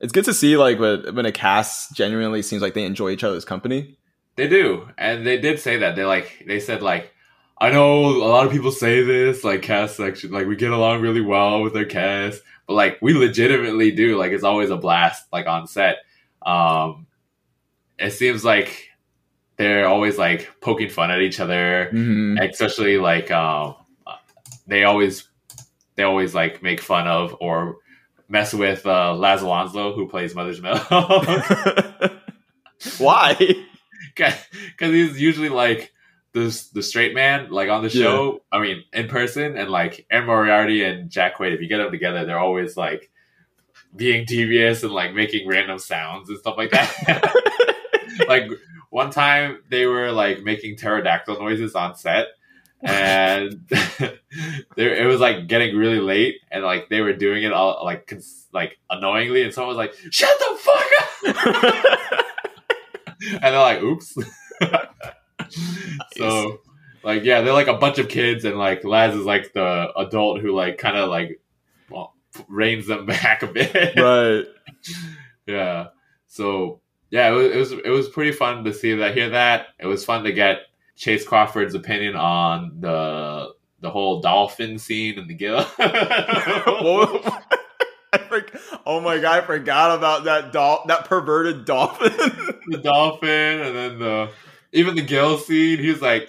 it's good to see like when a cast genuinely seems like they enjoy each other's company. They do. And they did say that. They said like, I know a lot of people say this, like cast section, like we get along really well with their cast, but like we legitimately do. Like it's always a blast like on set. It seems like they're always like poking fun at each other, especially like they always like make fun of or mess with Laz Alonso, who plays Mother's Milk. Why? Because he's usually like the straight man, like on the show. Yeah. I mean, in person, and like Erin Moriarty and Jack Quaid, if you get them together, they're always like being devious and like making random sounds and stuff like that. Like one time they were like making pterodactyl noises on set. And it was like getting really late, and like they were doing it all like annoyingly, and someone was like, "Shut the fuck up!" And they're like, "Oops." So, like, yeah, they're like a bunch of kids, and like Laz is like the adult who like kind of like reins them back a bit, right? Yeah. So yeah, it was pretty fun to hear that. It was fun to get Chase Crawford's opinion on the whole dolphin scene in the gill. Oh my god, I forgot about that perverted dolphin. The dolphin, and then even the gill scene. He's like,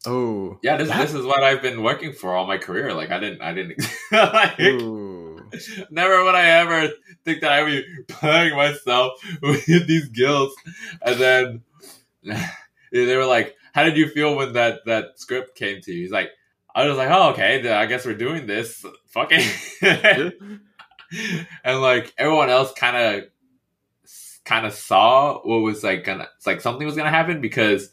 "Oh, yeah, this is what I've been working for all my career. Like I didn't like, never would I ever think that I would be playing myself with these gills." And then they were like, "How did you feel when that script came to you?" He's like, I was like, "Oh, okay, I guess we're doing this. Fucking." And like everyone else kind of saw what was like something was gonna happen, because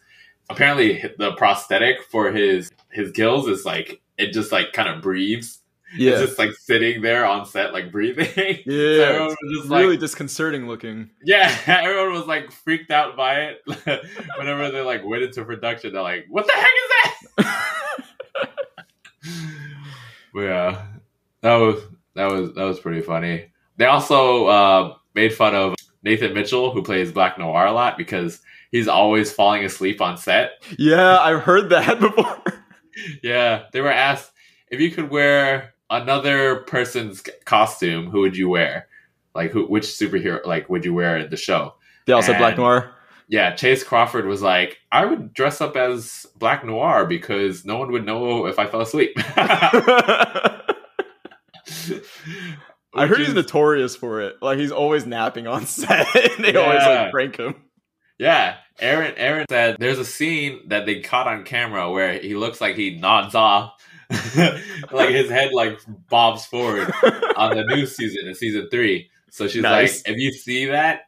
apparently the prosthetic for his gills is like, it just like kind of breathes. Yeah. It's just like sitting there on set, like breathing. Yeah, so everyone was just really like, disconcerting looking. Yeah, everyone was like freaked out by it. Whenever they like went into production, they're like, "What the heck is that?" But yeah, that was pretty funny. They also made fun of Nathan Mitchell, who plays Black Noir, a lot, because he's always falling asleep on set. Yeah, I've heard that before. Yeah, they were asked, if you could wear another person's costume, who would you wear? Like, which superhero like would you wear in the show? They all said Black Noir. Yeah, Chase Crawford was like, I would dress up as Black Noir because no one would know if I fell asleep. I heard he's notorious for it. Like, he's always napping on set. They always like prank him. Yeah, Aaron said there's a scene that they caught on camera where he looks like he nods off. Like his head like bobs forward on the new season in season 3. So she's like, if you see that,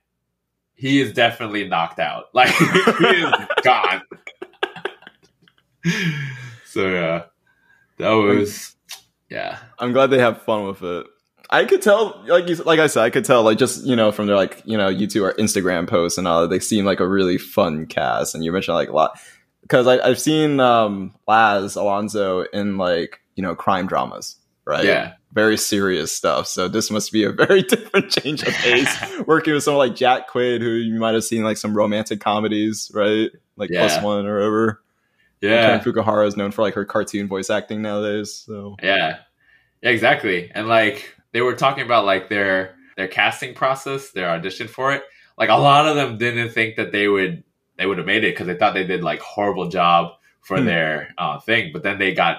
he is definitely knocked out. Like he is gone. So yeah, that was I'm glad they have fun with it. I could tell, like I said, I could tell, like, just, from their, like, YouTube or Instagram posts and all, they seem like a really fun cast. And you mentioned, like, a lot, because I've seen Laz Alonso in, like, crime dramas, right? Yeah. Very serious stuff. So this must be a very different change of pace, working with someone like Jack Quaid, who you might have seen, like, some romantic comedies, right? Like, Plus One or whatever. Yeah. Karen Fukuhara is known for, like, her cartoon voice acting nowadays, so. Yeah, exactly. And, like, they were talking about like their casting process, their audition for it. Like a lot of them didn't think that they would have made it because they thought they did like horrible job for their thing. But then they got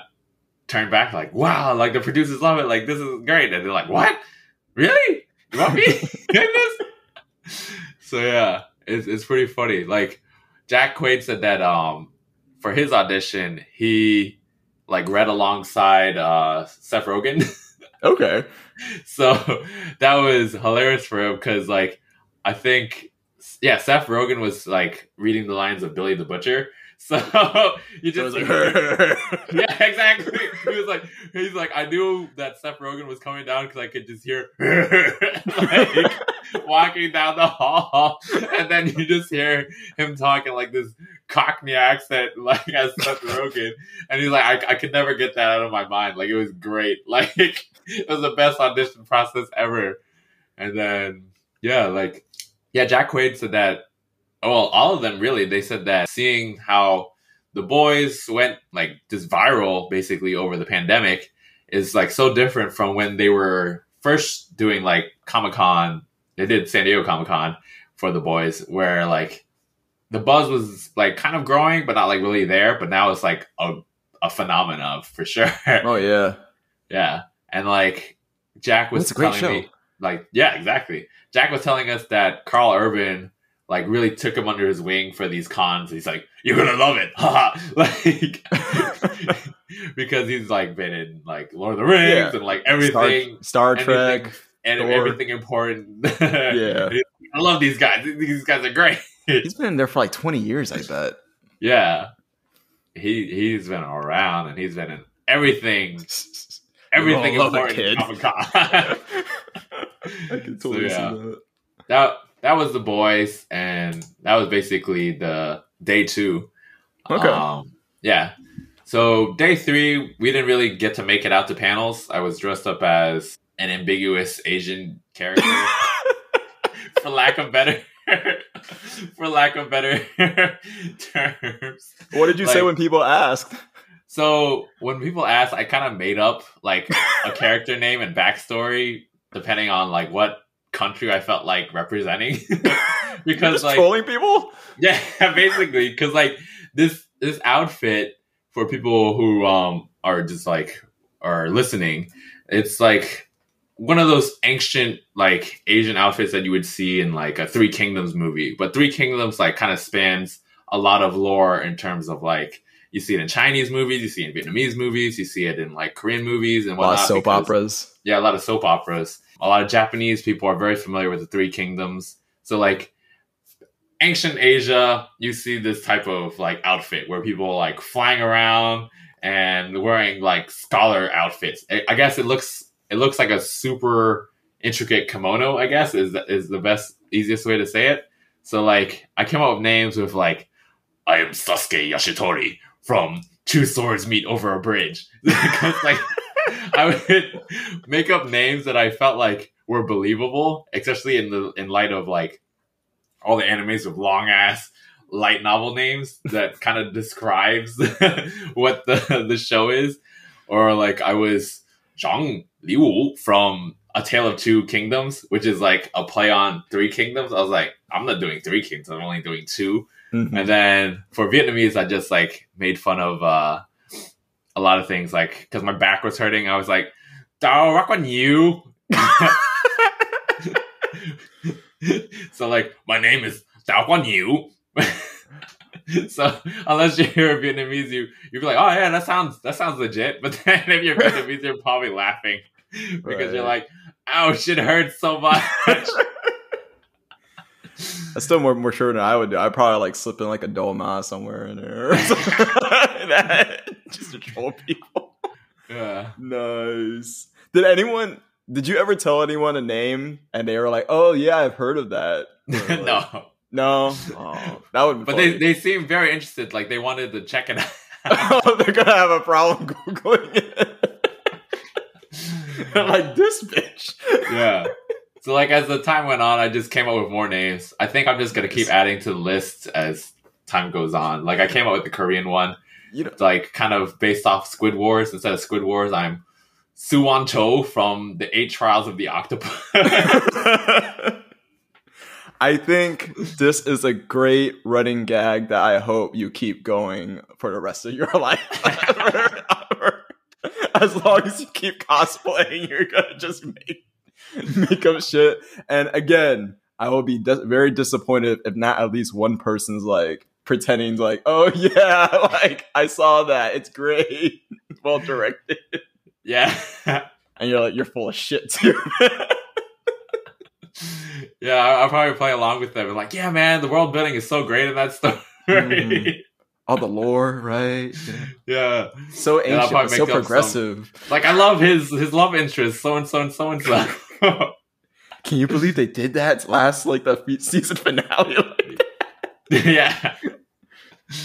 turned back like, wow, like the producers love it. Like this is great. And they're like, what? Really? You want me in this? So yeah, it's pretty funny. Like Jack Quaid said that for his audition, he like read alongside Seth Rogen. Okay. So that was hilarious for him because like I think Seth Rogen was like reading the lines of Billy the Butcher. So you just like, yeah, exactly. He's like, I knew that Seth Rogen was coming down because I could just hear like walking down the hall, and then you just hear him talking like this Cockney accent, like as Seth Rogen, and he's like, I could never get that out of my mind. Like it was great. Like it was the best audition process ever. And then Jack Quaid said that. Well, all of them really. They said that seeing how The Boys went like just viral basically over the pandemic is like so different from when they were first doing like Comic-Con. They did San Diego Comic-Con for The Boys, where like the buzz was like kind of growing, but not like really there. But now it's like a phenomenon for sure. Oh yeah, yeah. And like Jack was telling me, like, yeah, exactly. Jack was telling us that Carl Urban like really took him under his wing for these cons. He's like, "You're gonna love it," like because he's like been in like Lord of the Rings and like everything, Star Trek, and everything important. Yeah, I love these guys. These guys are great. He's been in there for like 20 years, I bet. Yeah, he's been around and he's been in everything. Everything important. Kid. I can totally see that. That was The Boys, and that was basically the day 2. Okay. Yeah. So day 3, we didn't really get to make it out to panels. I was dressed up as an ambiguous Asian character, for lack of better terms. What did you say when people asked? So when people asked, I kind of made up like a character name and backstory depending on like what country I felt like representing. Because just like trolling people. Yeah, basically, because like this outfit, for people who are just like are listening, it's like one of those ancient like Asian outfits that you would see in like a Three Kingdoms movie. But Three Kingdoms like kind of spans a lot of lore in terms of like you see it in Chinese movies, you see it in Vietnamese movies, you see it in like Korean movies and whatnot. A lot of soap operas. Yeah, a lot of soap operas. A lot of Japanese people are very familiar with the Three Kingdoms. So like ancient Asia, you see this type of like outfit where people are like flying around and wearing like scholar outfits. I guess it looks like a super intricate kimono, I guess is the best, easiest way to say it. So like I came up with names with like, I am Sasuke Yashitori from Two Swords Meet Over a Bridge. Because like I would make up names that I felt like were believable, especially in light of like all the animes with long ass light novel names that kind of describes what the show is. Or like I was Zhang Liu from A Tale of Two Kingdoms, which is like a play on Three Kingdoms. I was like, I'm not doing Three Kingdoms, I'm only doing 2. Mm-hmm. And then for Vietnamese, I just like made fun of a lot of things, like because my back was hurting. I was like, "Dao rock on you." So like, my name is Dao Guan Yu. So unless you're Vietnamese, you'd be like, "Oh yeah, that sounds legit." But then if you're Vietnamese, you're probably laughing because you're like, "Ouch, it hurts so much." That's still more sure than I would do. I'd probably like slip in like a dolma somewhere in there, just to troll people. Yeah, nice. Did you ever tell anyone a name and they were like, "Oh yeah, I've heard of that"? Like, no. Oh, that would. But they seemed very interested. Like they wanted to check it out. Oh, they're gonna have a problem googling it. Like this bitch. Yeah. So like as the time went on, I just came up with more names. I think I'm just gonna keep adding to the list as time goes on. Like I came up with the Korean one, like kind of based off Squid Wars. Instead of Squid Wars, I'm Suwon Cho from the 8 Trials of the Octopus. I think this is a great running gag that I hope you keep going for the rest of your life. As long as you keep cosplaying, you're gonna just make up shit. And again, I will be very disappointed if not at least one person's like pretending like, oh yeah, like I saw that. It's great. Well directed. Yeah. And you're like, you're full of shit too. Yeah, I'll probably play along with them and like, yeah, man, the world building is so great in that story. All the lore, right? Yeah. So ancient, but so progressive. Like, I love his love interest, so and so and so and so. Can you believe they did that last, like, the season finale? Yeah.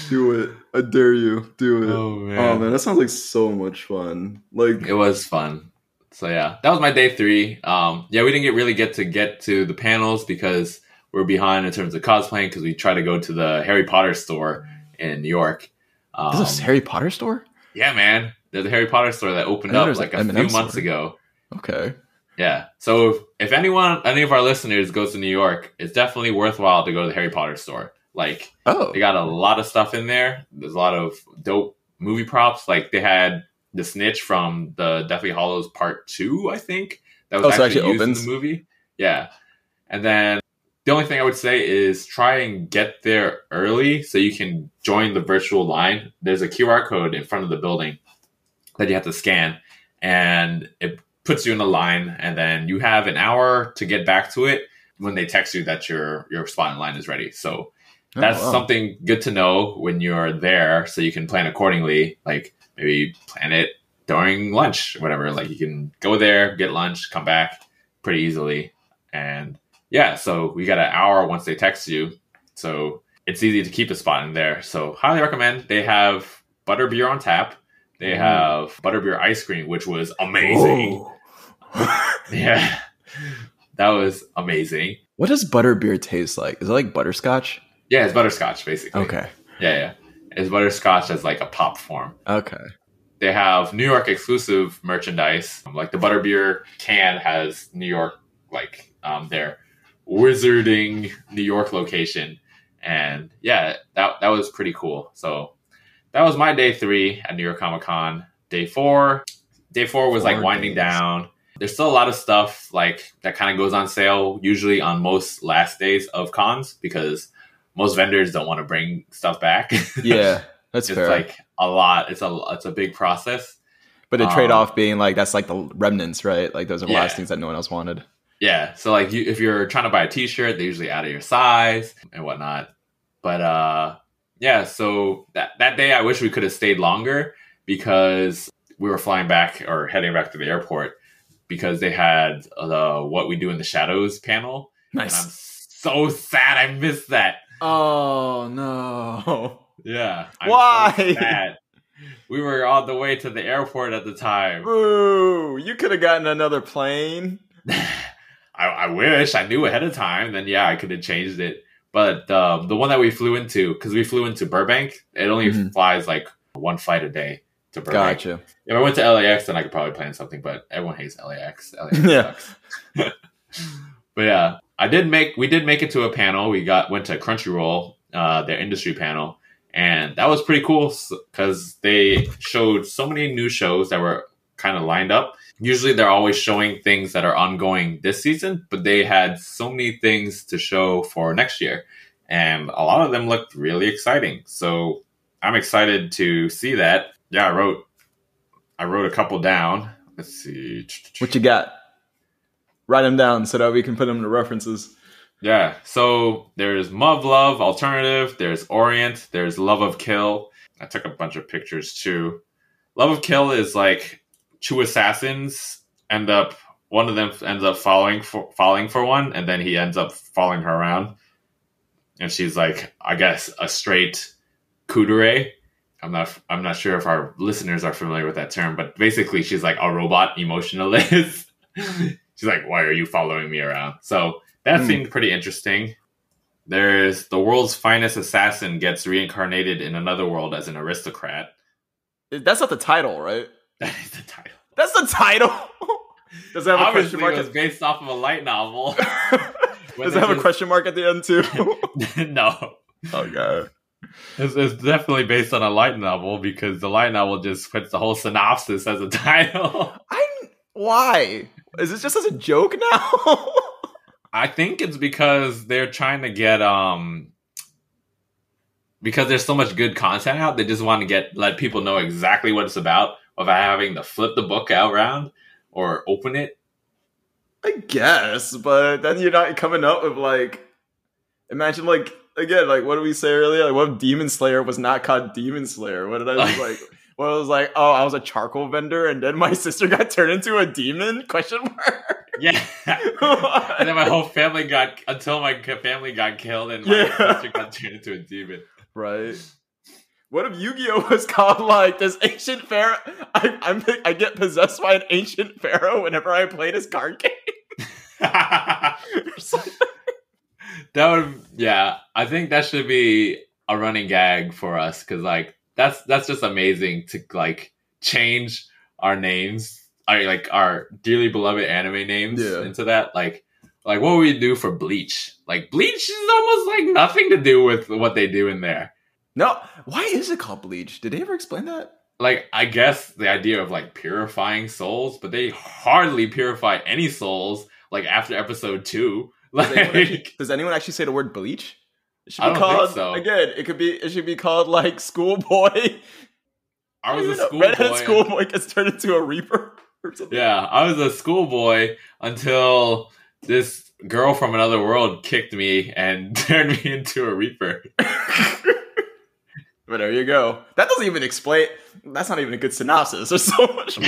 Do it. I dare you. Do it. Oh man, that sounds like so much fun. Like, it was fun. So yeah, that was my day 3. Yeah, we didn't really get to the panels because we're behind in terms of cosplaying because we tried to go to the Harry Potter store in New York. There's a Harry Potter store? Yeah, man. There's a Harry Potter store that opened up like a few months ago. Okay. Yeah. So if any of our listeners goes to New York, it's definitely worthwhile to go to the Harry Potter store. Like, they got a lot of stuff in there. There's a lot of dope movie props. Like, they had the Snitch from the Deathly Hallows Part 2, I think. That was actually used opens in the movie. Yeah. And then the only thing I would say is try and get there early so you can join the virtual line. There's a QR code in front of the building that you have to scan, and it puts you in the line, and then you have an hour to get back to it when they text you that your spot in line is ready. So that's something good to know when you're there so you can plan accordingly. Like, maybe plan it during lunch or whatever. Like, you can go there, get lunch, come back pretty easily. And yeah, so we got an hour once they text you. So it's easy to keep a spot in there. So highly recommend. They have butterbeer on tap. They have butterbeer ice cream, which was amazing. Yeah, that was amazing. What does butterbeer taste like? Is it like butterscotch? Yeah, it's butterscotch, basically. Okay. Yeah. It's butterscotch as like a pop form. Okay. They have New York exclusive merchandise. Like the butterbeer can has New York, like their wizarding New York location. And yeah, that was pretty cool. So that was my day 3 at New York Comic Con. Day 4 was like winding down. There's still a lot of stuff like that kind of goes on sale usually on most last days of cons because most vendors don't want to bring stuff back. Yeah, that's fair. It's like a lot. It's a big process. But the trade-off being like that's like the remnants, right? Like those are the last things that no one else wanted. Yeah. So like if you're trying to buy a t-shirt, they're usually out of your size and whatnot. But yeah, so that day I wish we could have stayed longer because we were flying back or heading back to the airport because they had the What We Do in the Shadows panel. Nice. And I'm so sad I missed that. Oh no. Yeah. Why? So sad. We were on the way to the airport at the time. Boo! You could have gotten another plane. I wish I knew ahead of time. Then yeah, I could have changed it. But the one that we flew into, because we flew into Burbank, it only flies like one flight a day to Burbank. Gotcha. If I went to LAX, then I could probably plan something. But everyone hates LAX. LAX sucks. But yeah, we did make it to a panel. We went to Crunchyroll, their industry panel, and that was pretty cool because they showed so many new shows that were kind of lined up. Usually they're always showing things that are ongoing this season, but they had so many things to show for next year, and a lot of them looked really exciting. So I'm excited to see that. Yeah, I wrote a couple down. Let's see. What you got? Write them down so that we can put them to references. Yeah, so there's Muv-Luv Alternative, there's Orient, there's Love of Kill. I took a bunch of pictures too. Love of Kill is like two assassins one of them ends up falling for one, and then he ends up following her around. And she's like, I guess, a straight kudere. I'm not sure if our listeners are familiar with that term, but basically she's like a robot emotionalist. She's like, why are you following me around? So that seemed pretty interesting. There's the world's finest assassin gets reincarnated in another world as an aristocrat. That's not the title, right? That is the title. That's the title? Does it have a question mark? It was based off of a light novel. Does it have a question mark at the end too? No. Oh, God. It's definitely based on a light novel because the light novel just puts the whole synopsis as a title. Why? Is this just as a joke now? I think it's because they're trying to get because there's so much good content out, they just want to let people know exactly what it's about without having to flip the book out around or open it. I guess, but then you're not coming up with like, imagine like, again, like what did we say earlier? Like, what if Demon Slayer was not called Demon Slayer? What did I just like? What was like? Oh, I was a charcoal vendor, and then my sister got turned into a demon? Question mark. Yeah, and then my whole family got killed, and my sister got turned into a demon. Right. What if Yu-Gi-Oh was called like this ancient pharaoh? I get possessed by an ancient pharaoh whenever I play this card game. That would, yeah. I think that should be a running gag for us because like that's just amazing to like change our names, our dearly beloved anime names into that. Like what would we do for Bleach? Like Bleach is almost like nothing to do with what they do in there. No, why is it called Bleach? Did they ever explain that? Like, I guess the idea of like purifying souls, but they hardly purify any souls. Like after episode 2, like does anyone actually say the word bleach? It should be I don't called, think so. Again, it should be called like schoolboy. I was a schoolboy. Redheaded schoolboy gets turned into a reaper or something. Yeah, I was a schoolboy until this girl from another world kicked me and turned me into a reaper. But there you go. That doesn't even explain. That's not even a good synopsis. There's so much.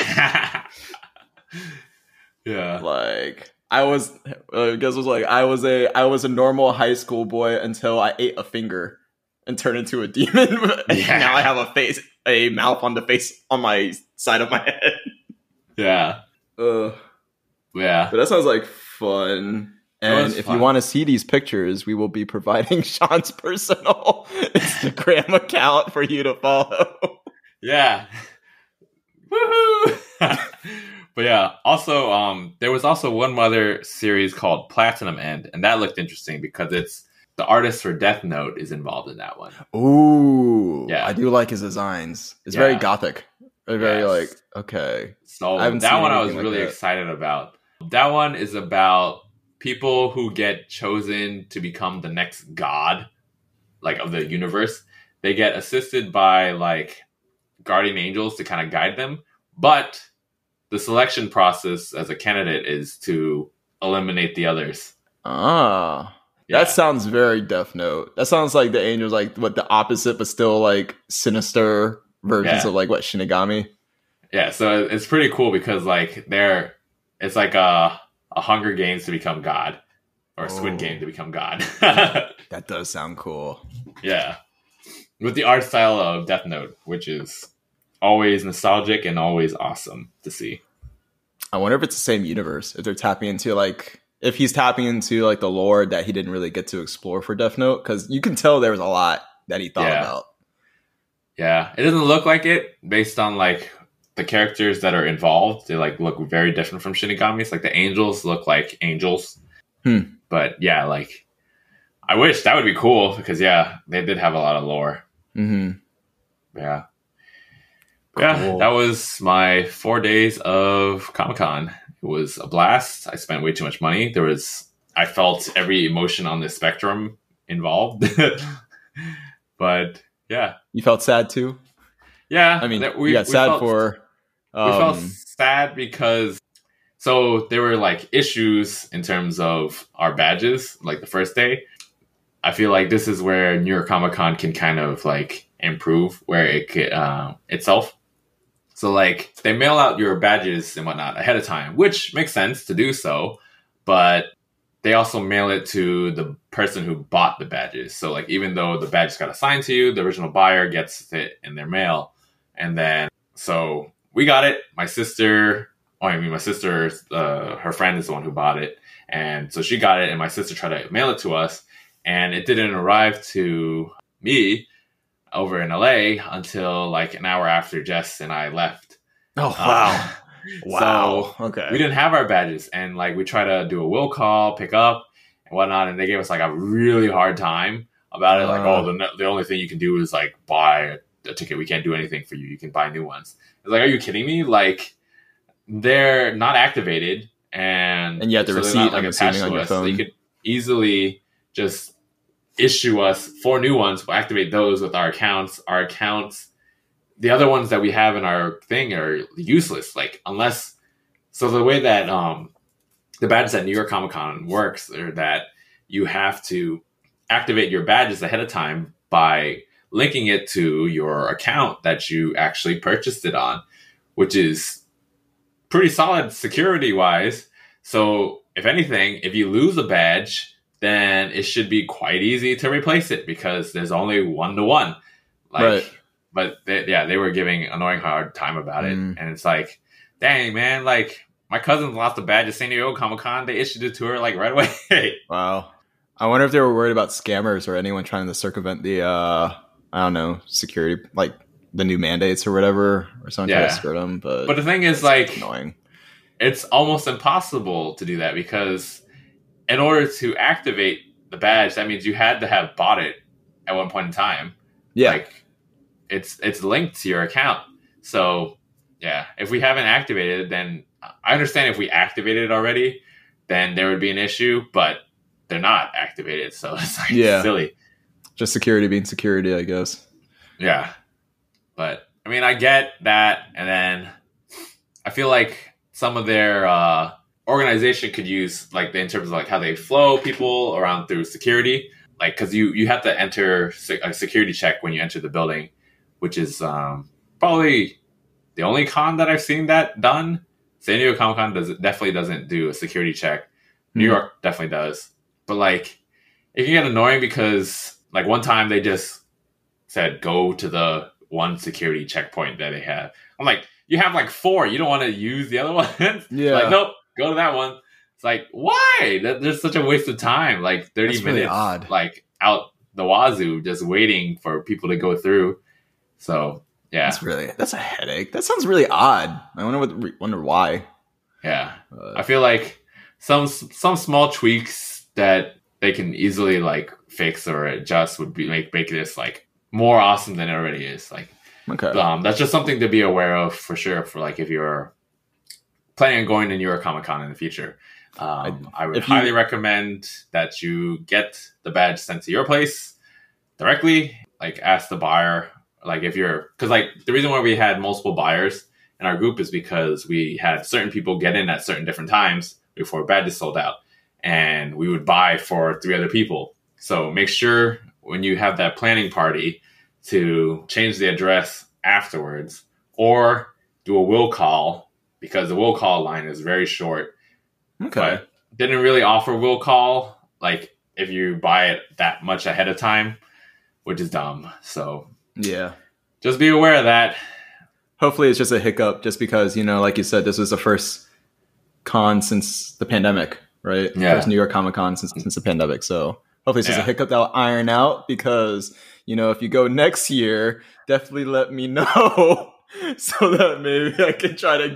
Yeah. Like I was a normal high school boy until I ate a finger and turned into a demon. And now I have a mouth on the face on my side of my head. Yeah. Yeah. But that sounds like fun. And if you want to see these pictures, we will be providing Sean's personal Instagram account for you to follow. Yeah. Woohoo! But yeah, also, there was also one other series called Platinum End, and that looked interesting because the artist for Death Note is involved in that one. Ooh. Yeah. I do like his designs. It's very gothic. Very like, okay. So that one I was really excited about. That one is about people who get chosen to become the next god, like of the universe. They get assisted by like guardian angels to kind of guide them, but the selection process as a candidate is to eliminate the others. That sounds very Death Note. That sounds like the angels, like what the opposite, but still like sinister versions of like what Shinigami. Yeah, so it's pretty cool because like it's like a Hunger Games to become God, or a Squid Game to become God. That does sound cool. Yeah, with the art style of Death Note, which is always nostalgic and always awesome to see. I wonder if it's the same universe. If they're tapping into like, if he's tapping into like the lore that he didn't really get to explore for Death Note, because you can tell there was a lot that he thought about. Yeah, it doesn't look like it based on like the characters that are involved. They like look very different from Shinigamis. Like the angels look like angels. But yeah, like I wish that would be cool because they did have a lot of lore. Mm-hmm. Yeah. Cool. Yeah, that was my 4 days of Comic-Con. It was a blast. I spent way too much money. I felt every emotion on the spectrum involved. But yeah. You felt sad too? Yeah. I mean, we got sad for... we felt sad because... So there were like issues in terms of our badges, like the first day. I feel like this is where New York Comic Con can kind of like improve where it could, itself. So like they mail out your badges and whatnot ahead of time, which makes sense to do so. But they also mail it to the person who bought the badges. So like even though the badge got assigned to you, the original buyer gets it in their mail. And then so we got it. My sister, her friend is the one who bought it. And so she got it and my sister tried to mail it to us. And it didn't arrive to me over in LA until like an hour after Jess and I left. Oh, wow. Wow. So okay. We didn't have our badges. And like we tried to do a will call, pick up and whatnot. And they gave us like a really hard time about it. Like, the only thing you can do is like buy a ticket. We can't do anything for you. You can buy new ones. It's like, are you kidding me? Like they're not activated. And you have the receipt, I'm assuming, on your phone. So you could easily just issue us 4 new ones. We'll activate those with our accounts. Our accounts, the other ones that we have in our thing are useless. Like unless, so the way that the badges at New York Comic Con works are that you have to activate your badges ahead of time by linking it to your account that you actually purchased it on, which is pretty solid security wise. So if anything, if you lose a badge, then it should be quite easy to replace it because there's only 1-to-1. Like, Right. But they were giving annoying hard time about it. And it's like, dang, man, like my cousin lost a badge at San Diego Comic Con. They issued it to her like right away. Wow. I wonder if they were worried about scammers or anyone trying to circumvent the, I don't know, security, like the new mandates or whatever, or someone trying to skirt them. But the thing is, like, annoying. It's almost impossible to do that because in order to activate the badge, that means you had to have bought it at one point in time. Yeah. Like, it's linked to your account. So, yeah, if we haven't activated it, then I understand if we activated it already, then there would be an issue, but they're not activated. So it's like silly. Just security being security, I guess. Yeah. But, I mean, I get that. And then I feel like some of their organization could use, like, in terms of like how they flow people around through security. Like, because you have to enter a security check when you enter the building, which is probably the only con that I've seen that done. San Diego Comic Con definitely doesn't do a security check. New York definitely does. But, like, it can get annoying because, like, one time they just said, go to the one security checkpoint that they have. I'm like, you have, like, 4. You don't want to use the other one? Yeah. Like, nope, go to that one. It's like, why? There's such a waste of time. Like, 30 That's minutes, really odd. like, out the wazoo, just waiting for people to go through. So, yeah. That's a headache. That sounds really odd. I wonder why. Yeah. I feel like some small tweaks that they can easily, like, fix or adjust would be make this, like, more awesome than it already is. Like, okay. That's just something to be aware of for sure. For, like, if you're planning on going to New York Comic Con in the future, I would highly recommend that you get the badge sent to your place directly. Like, ask the buyer, like, because, like, the reason why we had multiple buyers in our group is because we had certain people get in at certain different times before badges sold out, and we would buy for 3 other people. So make sure when you have that planning party to change the address afterwards, or do a will call, because the will call line is very short. Okay. But didn't really offer will call, like, if you buy it that much ahead of time, which is dumb. So yeah, just be aware of that. Hopefully it's just a hiccup, just because, like you said, this was the first con since the pandemic, right? Yeah. First New York Comic Con since the pandemic. So hopefully it's just a hiccup that'll iron out, because, if you go next year, definitely let me know so that maybe I can try to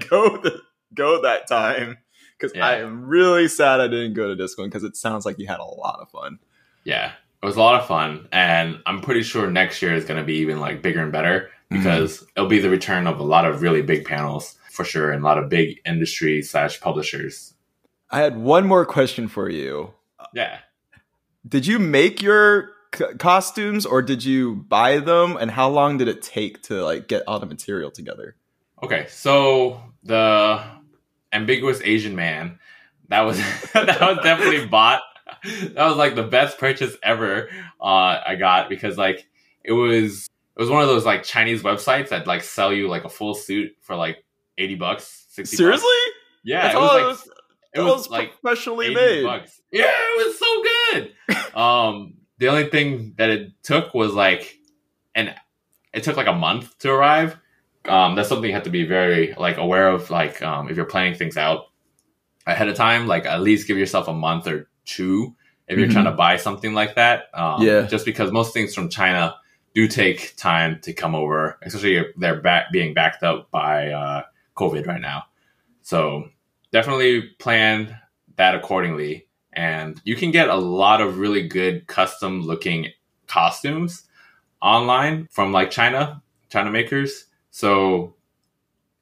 go that time. Because I am really sad I didn't go to this one, because it sounds like you had a lot of fun. Yeah, it was a lot of fun. And I'm pretty sure next year is going to be even, like, bigger and better, because it'll be the return of a lot of really big panels for sure, and a lot of big industry / publishers. I had one more question for you. Yeah. Did you make your costumes, or did you buy them? And how long did it take to, like, get all the material together? Okay, so the ambiguous Asian man, that was definitely bought. That was, like, the best purchase ever I got, because, like, it was one of those, like, Chinese websites that, like, sell you, like, a full suit for, like, $80, $60. Seriously? Yeah, it was like professionally made. $80. Yeah, it was so good. The only thing that it took was, like, it took like a month to arrive. That's something you have to be very, like, aware of. Like, if you're planning things out ahead of time, like, at least give yourself a month or 2 if you're trying to buy something like that. Just because most things from China do take time to come over, especially if they're being backed up by COVID right now. So definitely plan that accordingly. And you can get a lot of really good custom looking costumes online from, like, China makers. So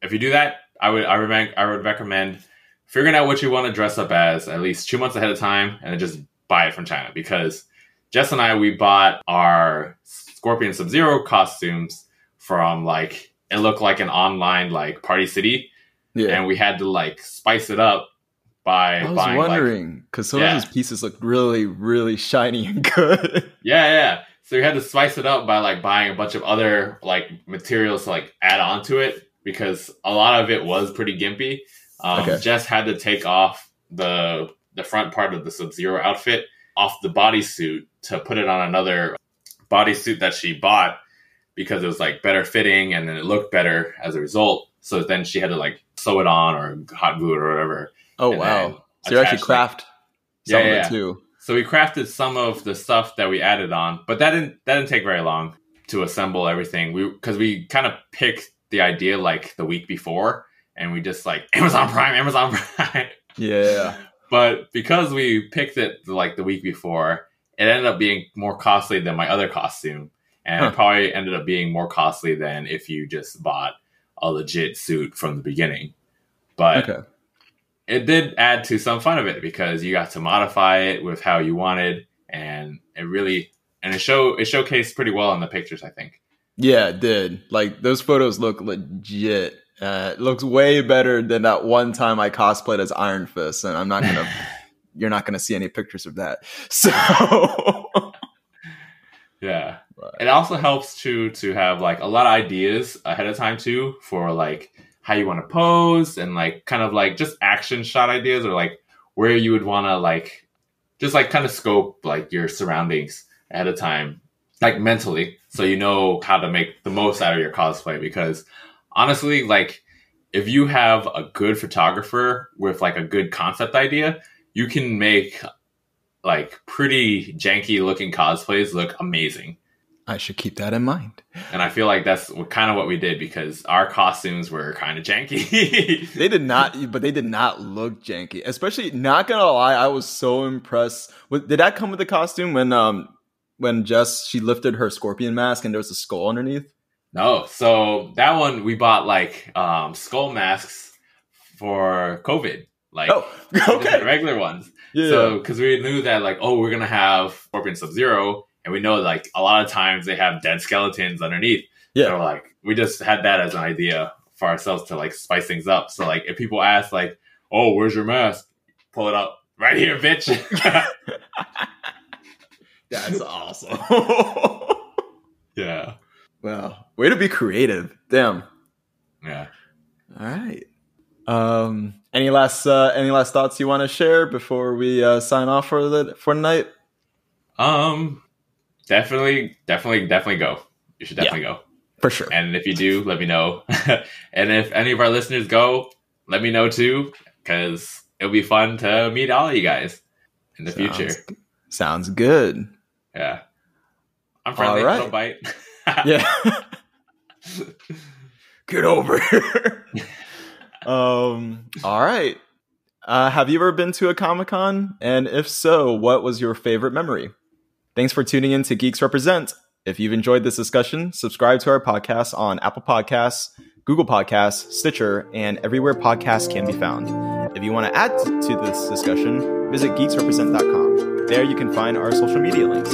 if you do that, I would recommend figuring out what you want to dress up as at least 2 months ahead of time, and then just buy it from China, because Jess and I, we bought our Scorpion Sub-Zero costumes from like, it looked like an online like Party City. Yeah. And we had to like spice it up by buying. I was wondering, because some of those pieces look really, really shiny and good. Yeah. So we had to spice it up by like buying a bunch of other like materials to like add on to it, because a lot of it was pretty gimpy. Jess had to take off the front part of the Sub-Zero outfit off the bodysuit to put it on another bodysuit that she bought, because it was like better fitting and then it looked better as a result. So then she had to like sew it on or hot glue it or whatever. Oh, wow. So you actually craft some of it too. So we crafted some of the stuff that we added on, but that didn't take very long to assemble everything. Because we kind of picked the idea like the week before, and we just like Amazon Prime. Yeah. But because we picked it like the week before, it ended up being more costly than my other costume. And it probably ended up being more costly than if you just bought a legit suit from the beginning. But it did add to some fun of it, because you got to modify it with how you wanted. And it showcased pretty well in the pictures, I think. Yeah, it did. Like, those photos look legit. It looks way better than that one time I cosplayed as Iron Fist, and you're not gonna see any pictures of that. So yeah, it also helps to have like a lot of ideas ahead of time too, for like how you want to pose, and like kind of like just action shot ideas, or like where you would want to like just like kind of scope like your surroundings ahead of time, like mentally, so you know how to make the most out of your cosplay. Because honestly, like, if you have a good photographer with like a good concept idea, you can make like pretty janky looking cosplays look amazing. I should keep that in mind. And I feel like that's kind of what we did, because our costumes were kind of janky. They did not look janky. Especially, not gonna lie, I was so impressed. Did that come with the costume when Jess, she lifted her scorpion mask and there was a skull underneath? No, so that one we bought like skull masks for COVID, like regular ones. Yeah. So because we knew that like, we're gonna have Scorpion Sub-Zero, and we know like a lot of times they have dead skeletons underneath. Yeah. So like we just had that as an idea for ourselves to like spice things up. So like if people ask like, "Oh, where's your mask?" Pull it up right here, bitch. That's awesome. Yeah. Wow. Way to be creative. Damn. Yeah. All right. Any last thoughts you want to share before we sign off for the night? Definitely go. You should definitely go. For sure. And if you do, let me know. And if any of our listeners go, let me know too, because it'll be fun to meet all of you guys in the future. Sounds good. Yeah. I'm friendly. All right. Don't bite. Yeah. Get over here. All right. Have you ever been to a Comic-Con? And if so, what was your favorite memory? Thanks for tuning in to Geeks Represent. If you've enjoyed this discussion, subscribe to our podcast on Apple Podcasts, Google Podcasts, Stitcher, and everywhere podcasts can be found. If you want to add to this discussion, visit geeksrepresent.com. There you can find our social media links.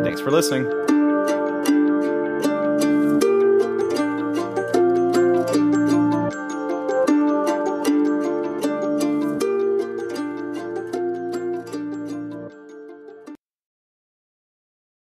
Thanks for listening.